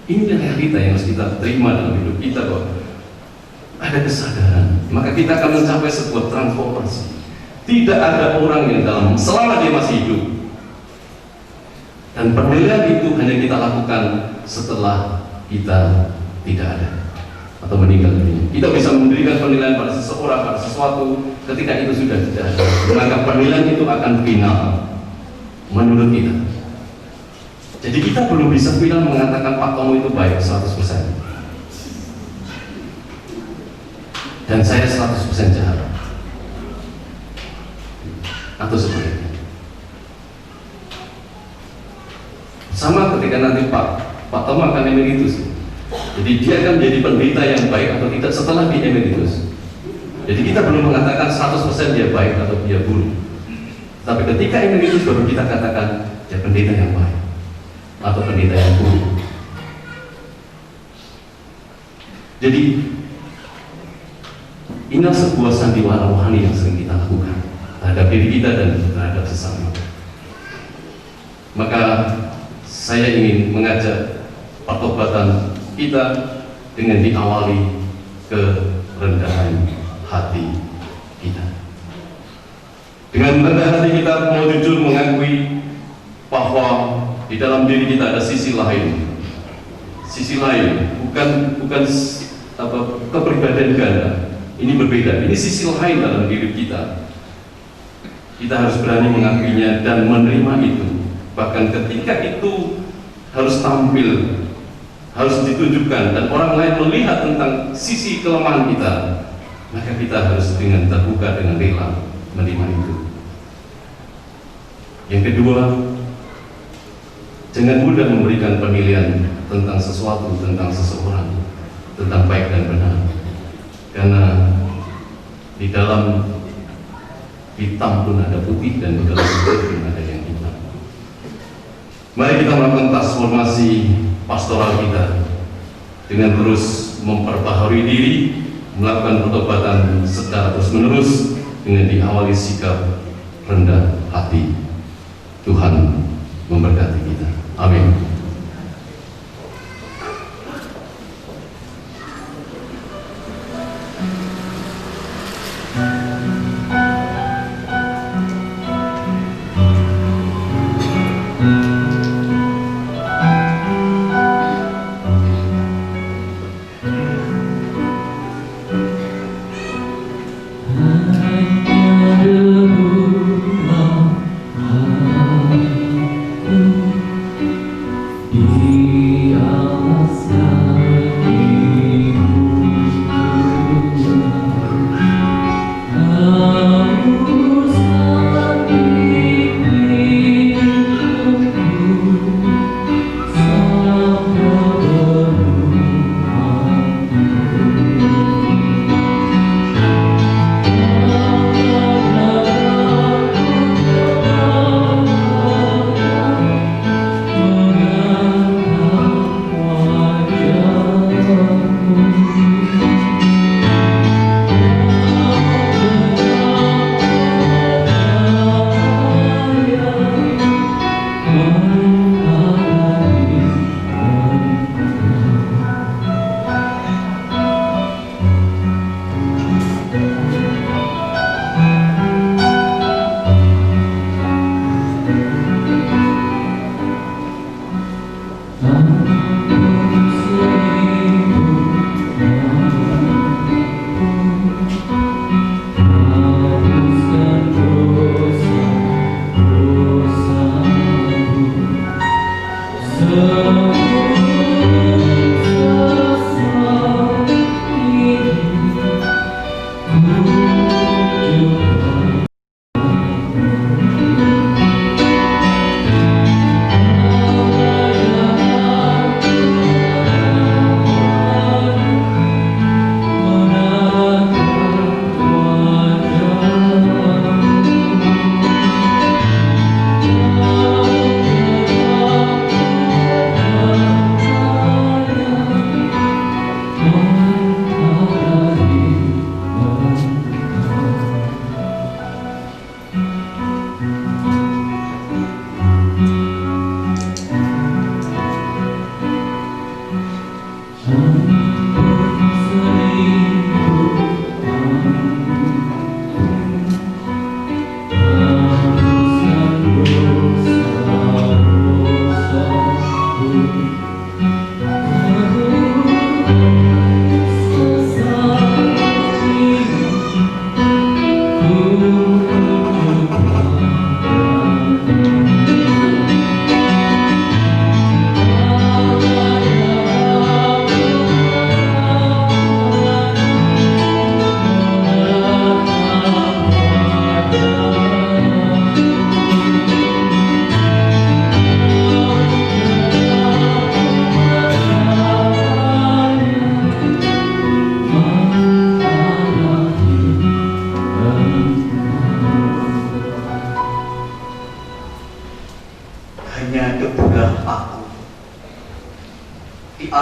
Ini realita yang harus kita terima dalam hidup kita, bahwa ada kesadaran, maka kita akan mencapai sebuah transformasi. Tidak ada orang yang dalam selama dia masih hidup, dan penilaian itu hanya kita lakukan setelah kita tidak ada atau meninggal dunia. Kita bisa memberikan penilaian pada seseorang, pada sesuatu ketika itu sudah tidak ada, maka penilaian itu akan final menurut kita. Jadi kita belum bisa final mengatakan Pak Tomo itu baik 100% dan saya 100% jahat atau sebaliknya. Sama ketika nanti Pak Tomo akan emeritus. Jadi dia akan menjadi penderita yang baik atau tidak setelah di emeritus. Jadi kita belum mengatakan 100% dia baik atau dia buruk. Tapi ketika emeritus baru kita katakan dia pendeta yang baik atau pendeta yang buruk. Jadi inilah sebuah sandiwara rohani yang sering kita lakukan terhadap diri kita dan terhadap sesama. Maka saya ingin mengajak pertobatan kita dengan diawali kerendahan hati kita. Dengan rendah hati kita mau jujur mengakui bahwa di dalam diri kita ada sisi lain. Sisi lain bukan kepribadian ganda. Ini berbeda. Ini sisi lain dalam diri kita. Kita harus berani mengakuinya dan menerima itu. Bahkan ketika itu harus tampil, harus ditunjukkan dan orang lain melihat tentang sisi kelemahan kita, maka kita harus dengan terbuka, dengan rela menerima itu. Yang kedua, jangan mudah memberikan penilaian tentang sesuatu, tentang seseorang, tentang baik dan benar, karena di dalam hitam pun ada putih dan di dalam putih pun ada yang hitam. Mari kita melakukan transformasi pastoral kita dengan terus memperbaharui diri, melakukan pertobatan secara terus-menerus dengan diawali sikap rendah hati. Tuhan memberkati kita. Amin.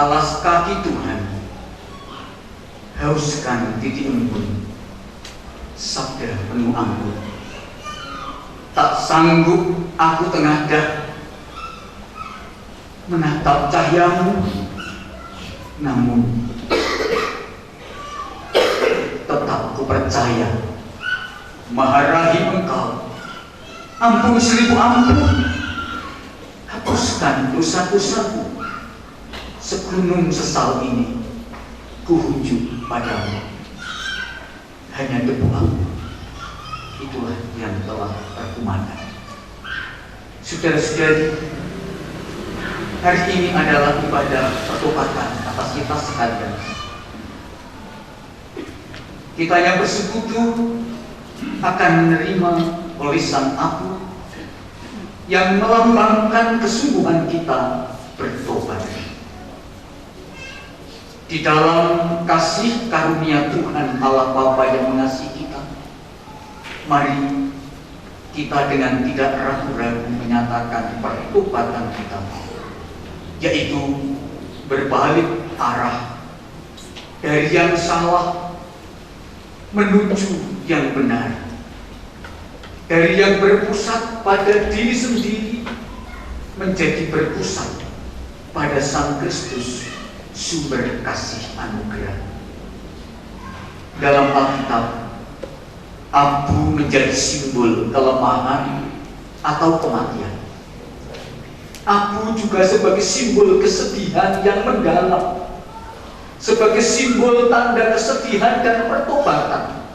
alas kaki Tuhan, hauskan titik embun, sabda penuh ampun. Tak sanggup aku tengadah menatap cahayamu, namun tetap ku percaya Maha Rahim Engkau. Ampun seribu ampun, hapuskan dosa-dosaku. Segunung sesal ini kuhunjuk padamu. Hanya debu aku, itulah yang telah terkumandang. Saudara-saudari, hari ini adalah ibadah pertobatan atas kita sekalian. Kita yang bersekutu akan menerima olisan apu yang melambangkan kesungguhan kita bertobat. Di dalam kasih karunia Tuhan Allah Bapa yang mengasihi kita, mari kita dengan tidak ragu-ragu menyatakan pertobatan kita, yaitu berbalik arah dari yang salah menuju yang benar, dari yang berpusat pada diri sendiri menjadi berpusat pada Sang Kristus, sumber kasih anugerah. Dalam Alkitab, abu menjadi simbol kelemahan atau kematian. Abu juga sebagai simbol kesedihan yang mendalam, sebagai simbol tanda kesedihan dan pertobatan.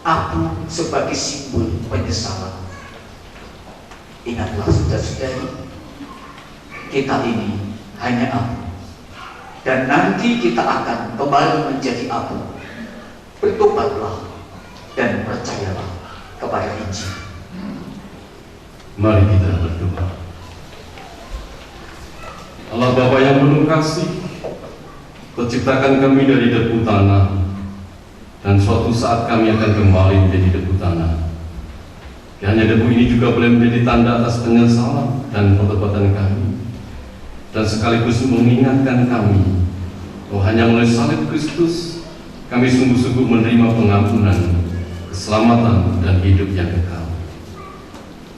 Abu sebagai simbol penyesalan. Ingatlah saudara-saudari, kita ini hanya abu, dan nanti kita akan kembali menjadi abu. Bertobatlah dan percayalah kepada Injil. Mari kita berdoa. Allah Bapa yang penuh kasih, Kau ciptakan kami dari debu tanah, dan suatu saat kami akan kembali menjadi debu tanah. Hanya debu ini juga boleh menjadi tanda atas penyesalan dan pertobatan kami, dan sekaligus mengingatkan kami bahwa hanya melalui salib Kristus kami sungguh-sungguh menerima pengampunan, keselamatan, dan hidup yang kekal.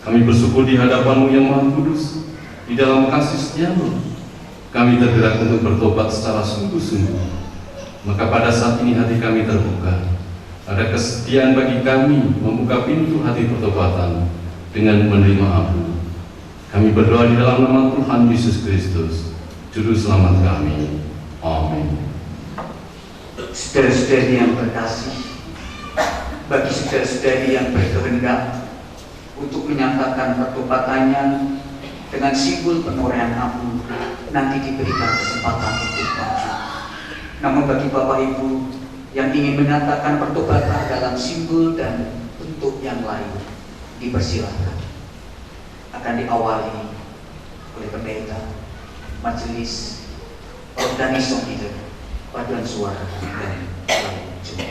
Kami bersyukur di hadapan-Mu yang Maha Kudus. Di dalam kasih setia-Mu kami tergerak untuk bertobat secara sungguh-sungguh. Maka pada saat ini hati kami terbuka. Ada kesetiaan bagi kami membuka pintu hati pertobatan dengan menerima ampun. Kami berdoa di dalam nama Tuhan Yesus Kristus, Juru Selamat kami. Amin. Saudara-saudari yang berkasih, bagi saudara-saudari yang berkehendak untuk menyatakan pertobatannya dengan simbol penoraian abu, nanti diberikan kesempatan untuk maju. Namun bagi Bapak Ibu yang ingin menyatakan pertobatan dalam simbol dan bentuk yang lain, dipersilakan. Akan diawali oleh pendeta, majelis, organisasi, paduan suara, dan lain juga.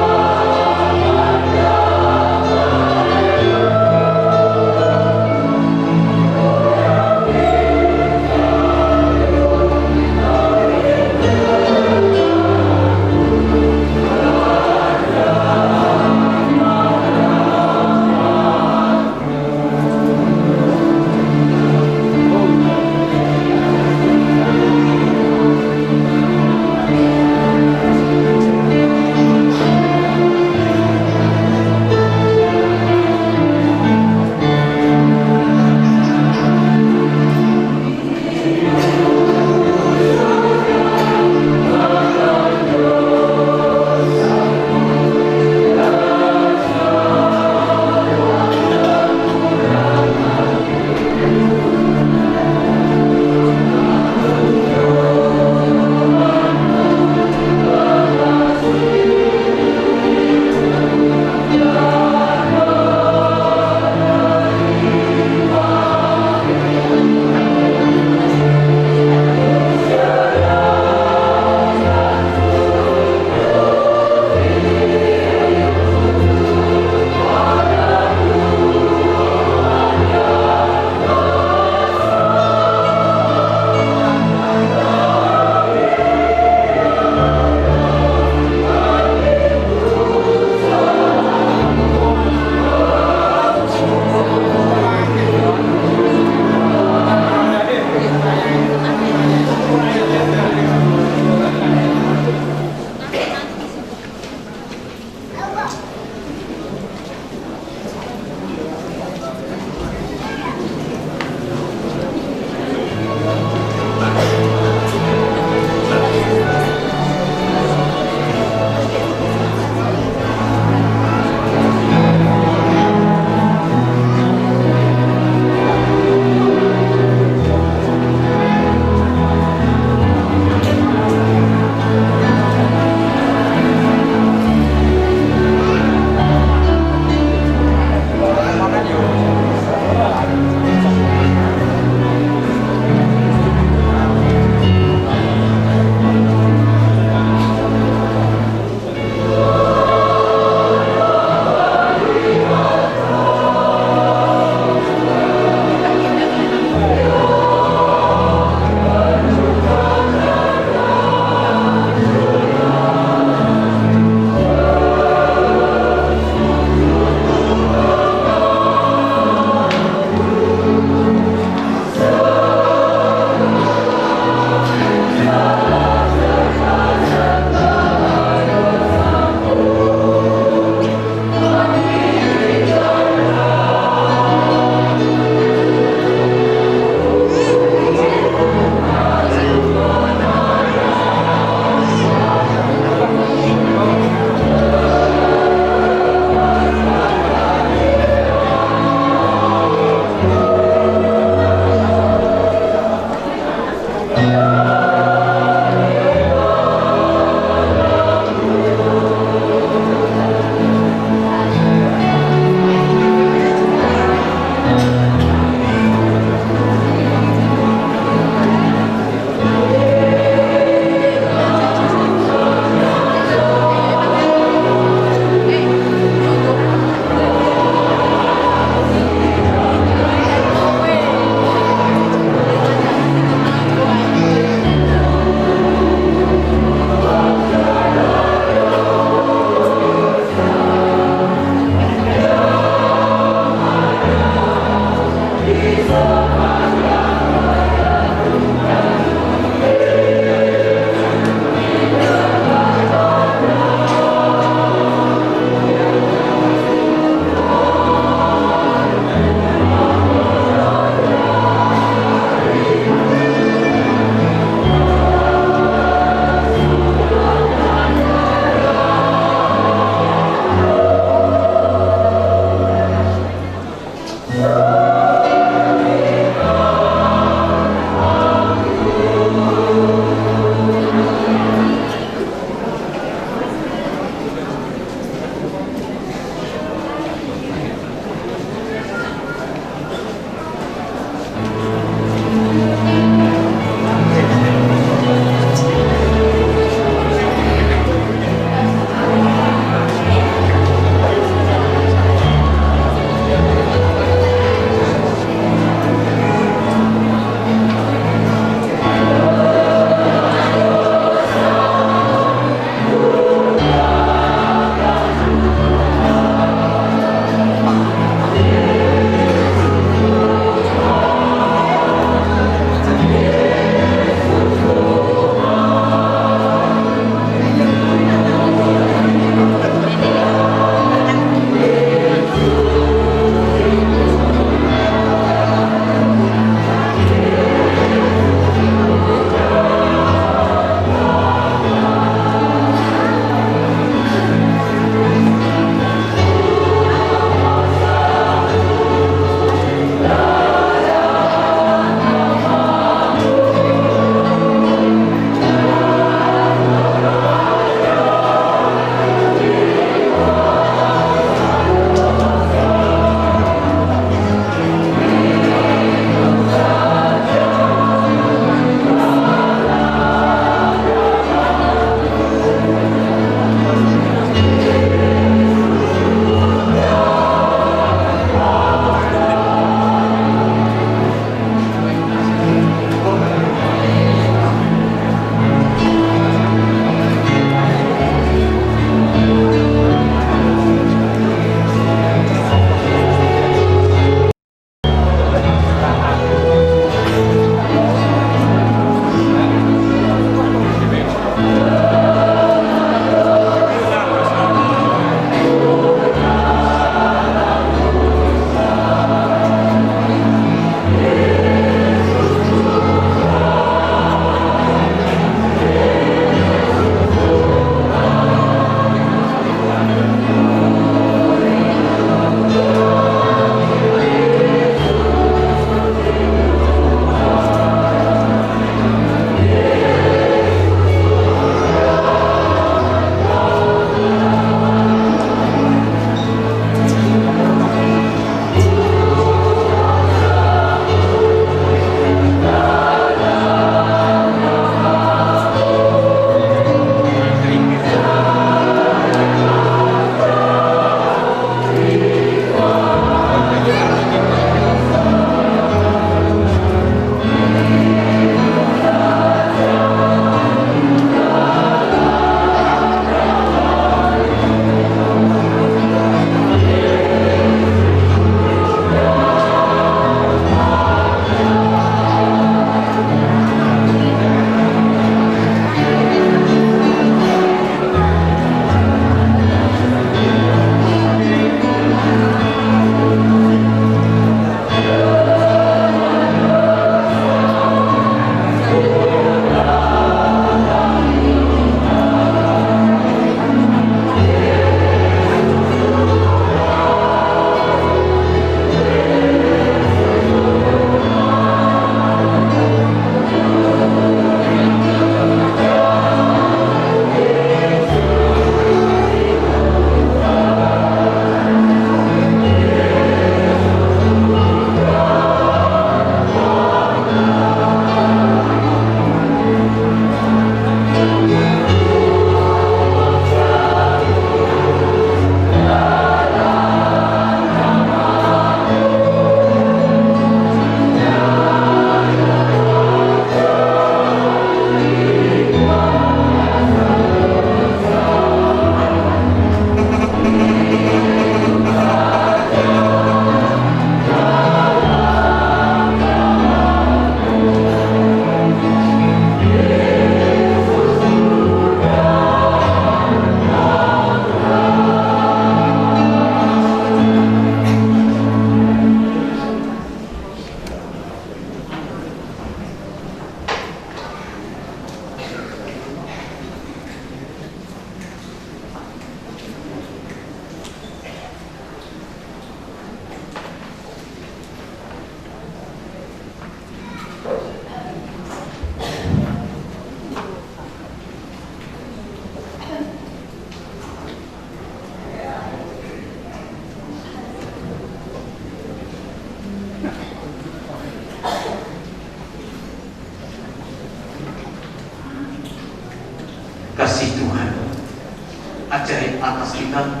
ajaib atas kita.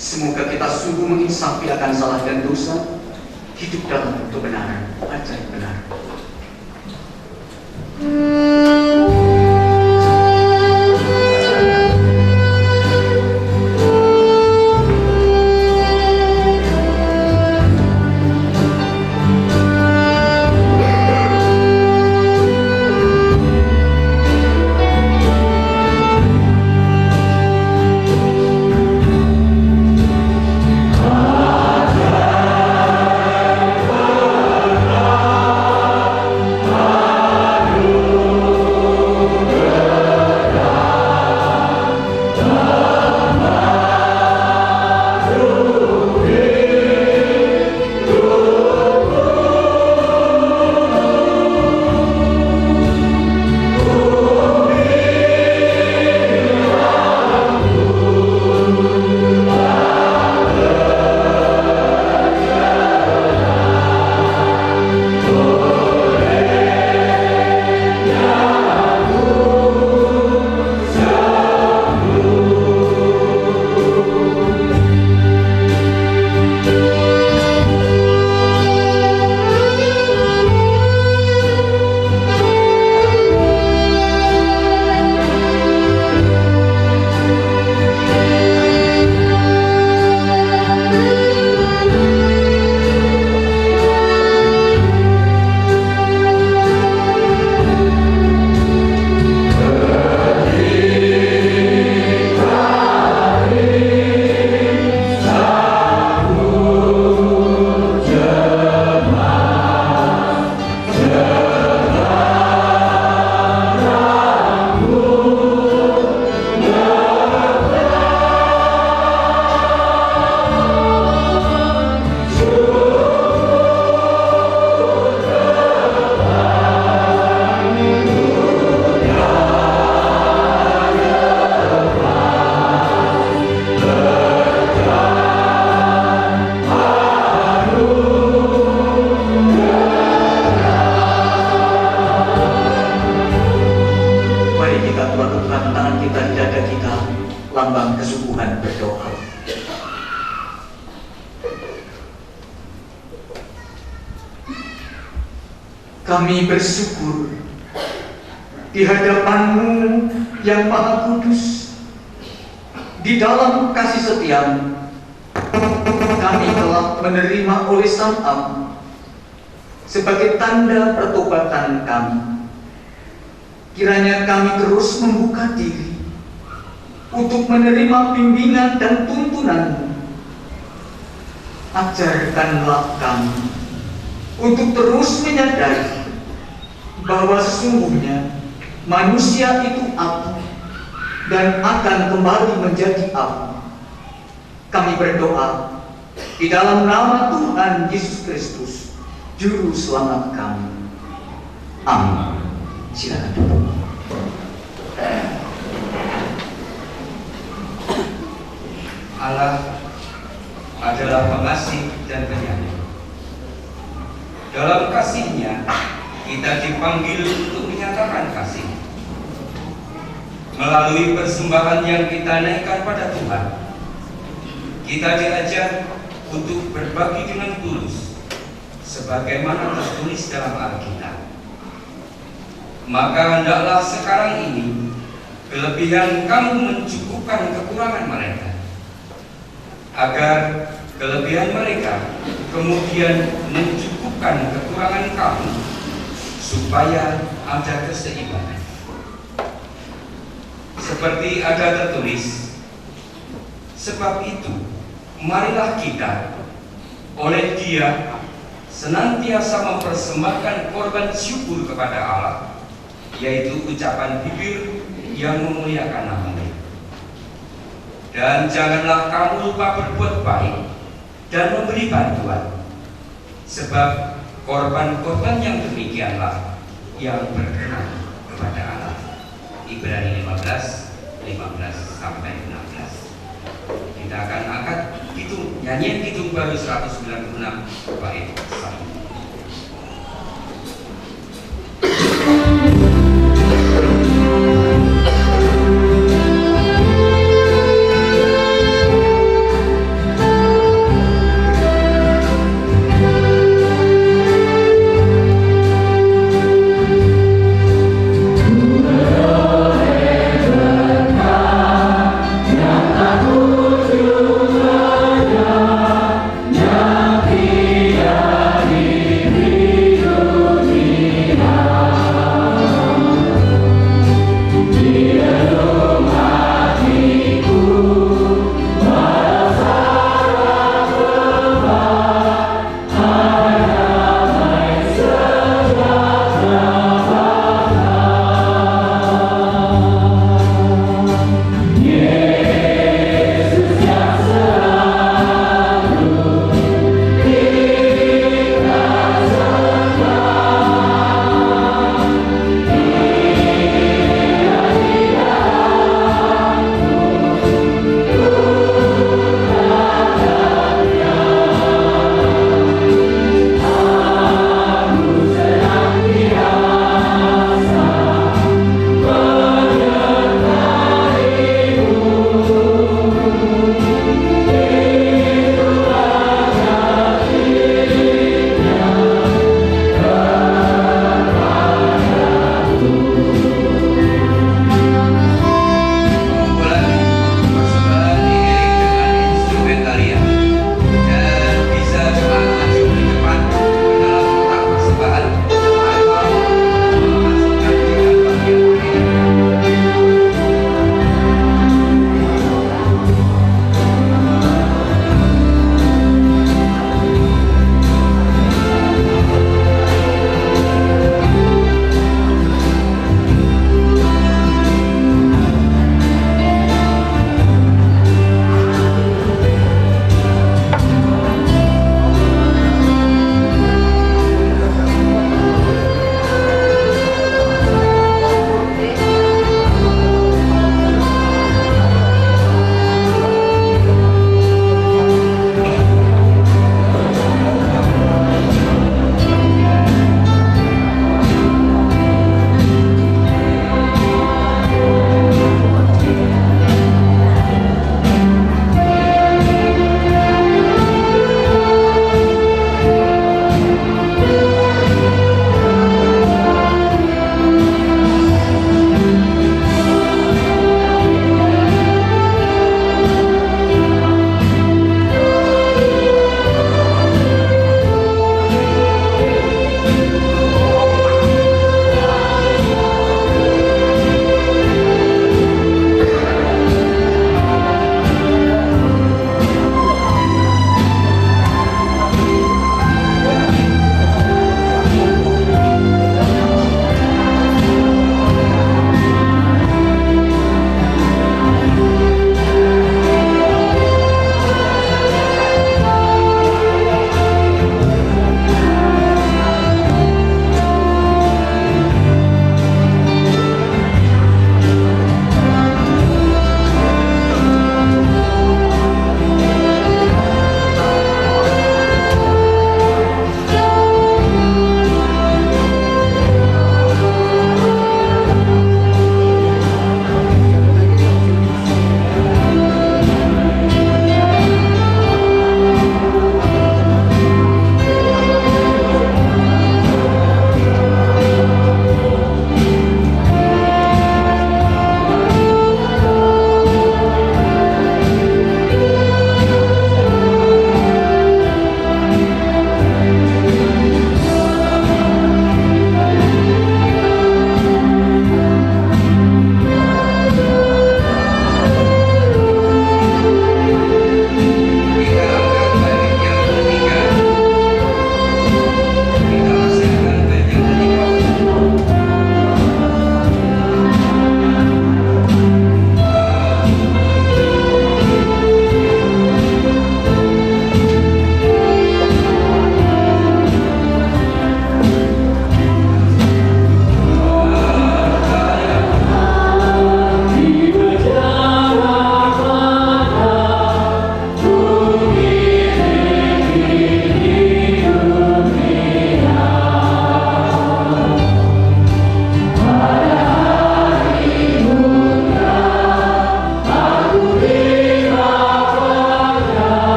Semoga kita sungguh menginsafi akan salah dan dosa, hidup dalam kebenaran, ajaib benar. Kami bersyukur di hadapan-Mu yang Maha Kudus. Di dalam kasih setia-Mu, kami telah menerima oleh Sang Am sebagai tanda pertobatan kami. Kiranya kami terus membuka diri untuk menerima bimbingan dan tuntunan-Mu. Ajarkanlah kami untuk terus menyadari bahwa sesungguhnya manusia itu abu dan akan kembali menjadi abu. Kami berdoa di dalam nama Tuhan Yesus Kristus, Juru Selamat kami. Amin. Silakan duduk. Allah adalah pengasih dan penyayang. Dalam kasih-Nya, kita dipanggil untuk menyatakan kasih. Melalui persembahan yang kita naikkan pada Tuhan, kita diajar untuk berbagi dengan tulus, sebagaimana tertulis dalam Alkitab. Maka hendaklah sekarang ini kelebihan kamu mencukupkan kekurangan mereka, agar kelebihan mereka kemudian mencukupkan kekurangan kamu, supaya ada keseimbangan. Seperti ada tertulis, sebab itu marilah kita oleh Dia senantiasa mempersembahkan korban syukur kepada Allah, yaitu ucapan bibir yang memuliakan nama-Nya. Dan janganlah kamu lupa berbuat baik dan memberi bantuan, sebab korban-korban yang demikianlah yang berkenan kepada Allah. Ibrani 15:15-16. Kita akan angkat nyanyian Kidung Baru 196 bait 1.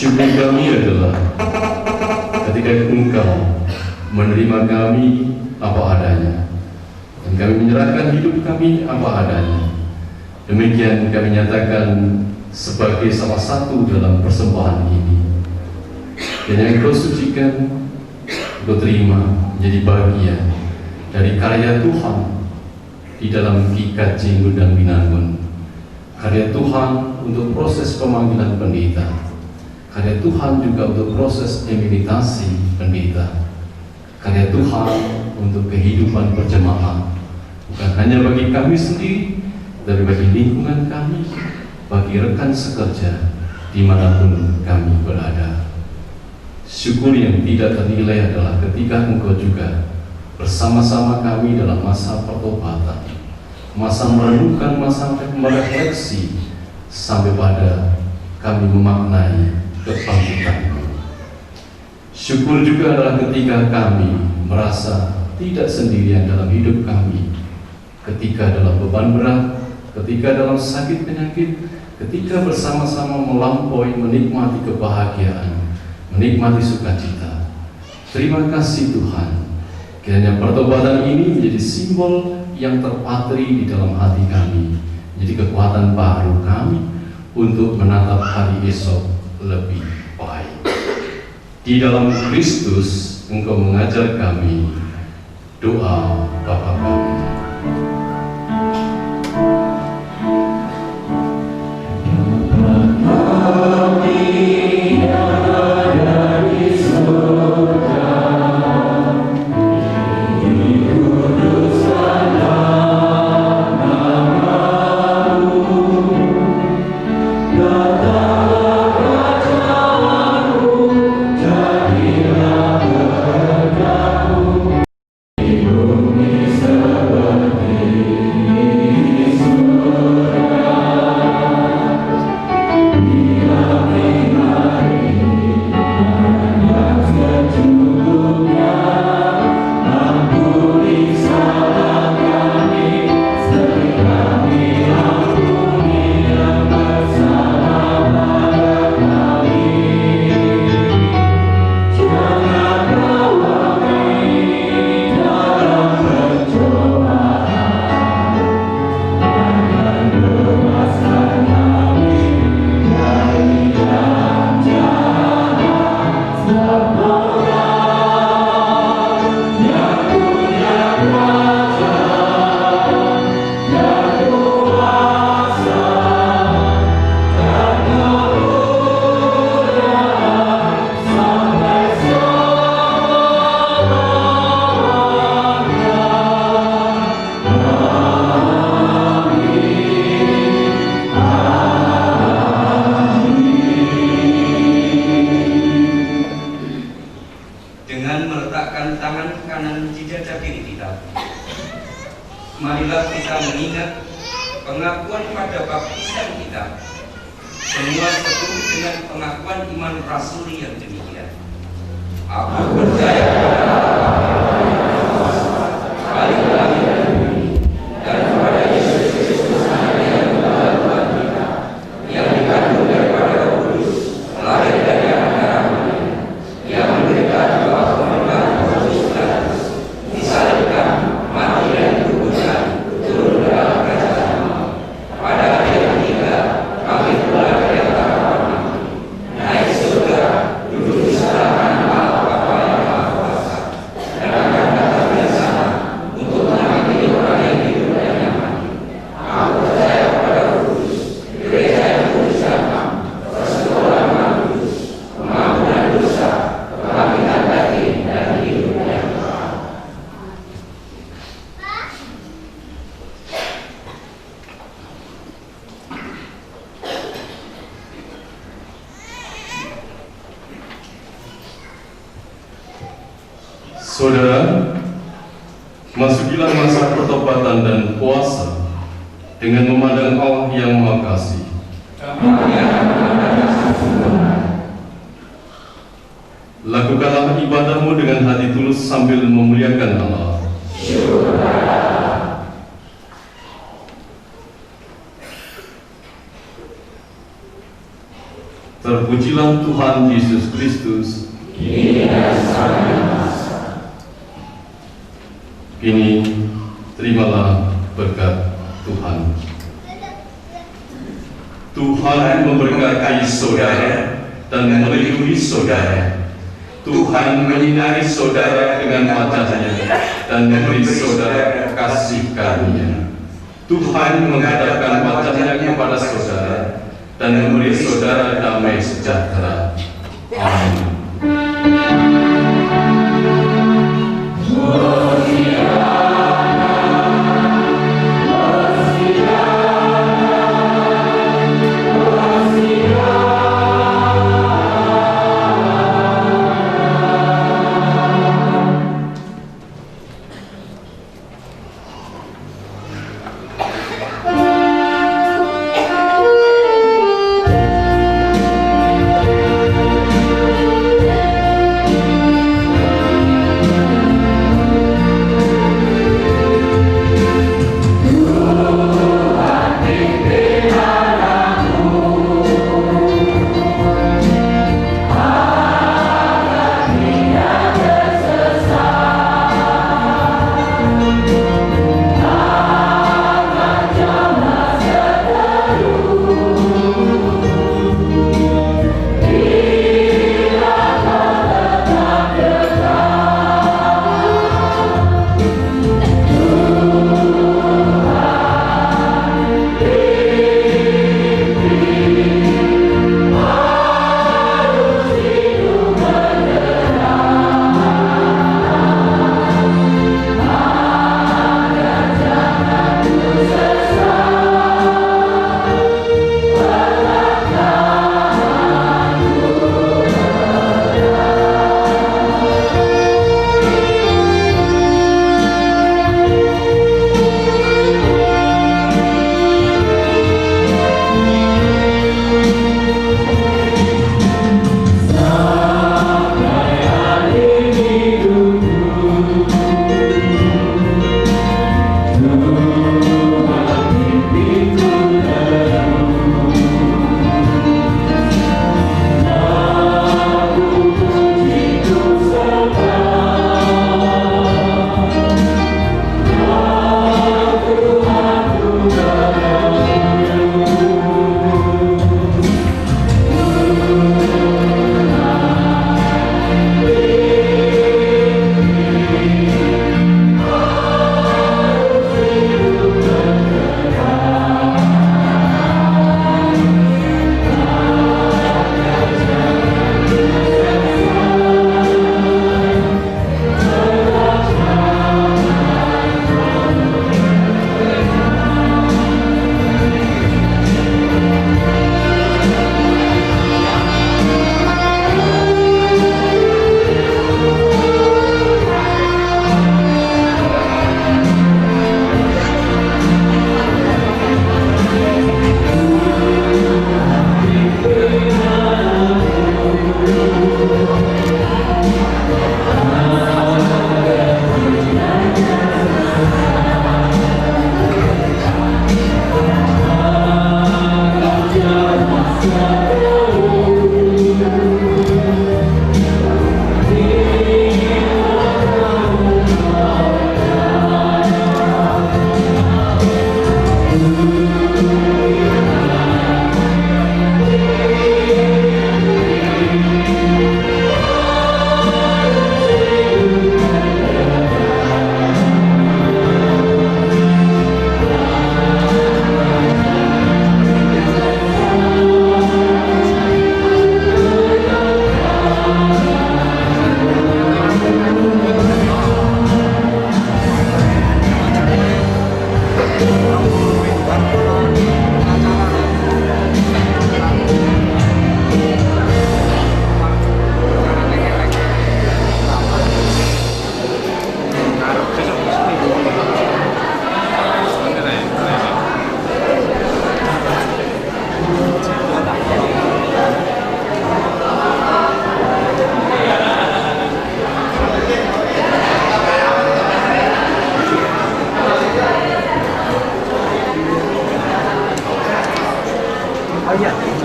Syukur kami adalah ketika Engkau menerima kami apa adanya, dan kami menyerahkan hidup kami apa adanya. Demikian kami nyatakan sebagai salah satu dalam persembahan ini. Dan yang Engkau sucikan, Engkau terima menjadi bagian dari karya Tuhan di dalam Kikat Jinggu dan Binangun. Karya Tuhan untuk proses pemanggilan pendeta, karya Tuhan juga untuk proses emeritasi pendeta, karya Tuhan untuk kehidupan berjemaah, bukan hanya bagi kami sendiri, tapi bagi lingkungan kami, bagi rekan sekerja dimanapun kami berada. Syukur yang tidak ternilai adalah ketika Engkau juga bersama-sama kami dalam masa pertobatan, masa merenungkan, masa merefleksi, sampai pada kami memaknai kebangkitan. Syukur juga adalah ketika kami merasa tidak sendirian dalam hidup kami, ketika dalam beban berat, ketika dalam sakit penyakit, ketika bersama-sama melampaui menikmati kebahagiaan, menikmati sukacita. Terima kasih Tuhan, kiranya pertobatan ini menjadi simbol yang terpatri di dalam hati kami, menjadi kekuatan baru kami untuk menatap hari esok lebih baik. Di dalam Kristus Engkau mengajar kami doa Bapa kami. Marilah kita mengingat pengakuan pada baptisan kita, semua seturut dengan pengakuan iman rasuli yang demikian. Aku percaya kepada langit dan bumi, dan kepada Yesus Kristus yang adalah Tuhan kita, yang dikandung daripada Roh Kudus, lahir dari anak Maria, yang menderita di bawah pemerintahan Pontius Pilatus, disalibkan, mati dan dikuburkan, turun ke dalam kerajaan maut. Pada hari yang ketiga, bangkit pula dari antara orang mati, naik surga, duduk di sebelah kanan Allah Bapa yang Maha Kuasa, dan akan datang dari sana untuk menyamai orang yang hidup dan yang mati. Aku percaya kepada Roh Kudus, gereja yang kudus dan am, persekutuan Maha Kudus, pengampunan dosa, kebangkitan batin dan hidup yang kekal. Saudara, masukilah masa pertobatan dan puasa dengan memandang Allah yang Maha Kasih. Lakukanlah ibadahmu dengan hati tulus sambil memuliakan Allah. Terpujilah Tuhan Yesus Kristus. Kini terimalah berkat Tuhan. Tuhan memberkati saudara dan melindungi saudara. Tuhan menyinari saudara dengan wajah-Nya dan memberi saudara kasih karunia. Tuhan menghadapkan wajah-Nya kepada saudara dan memberi saudara damai sejahtera. Amin.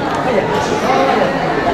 Apa ya? Oh, ya.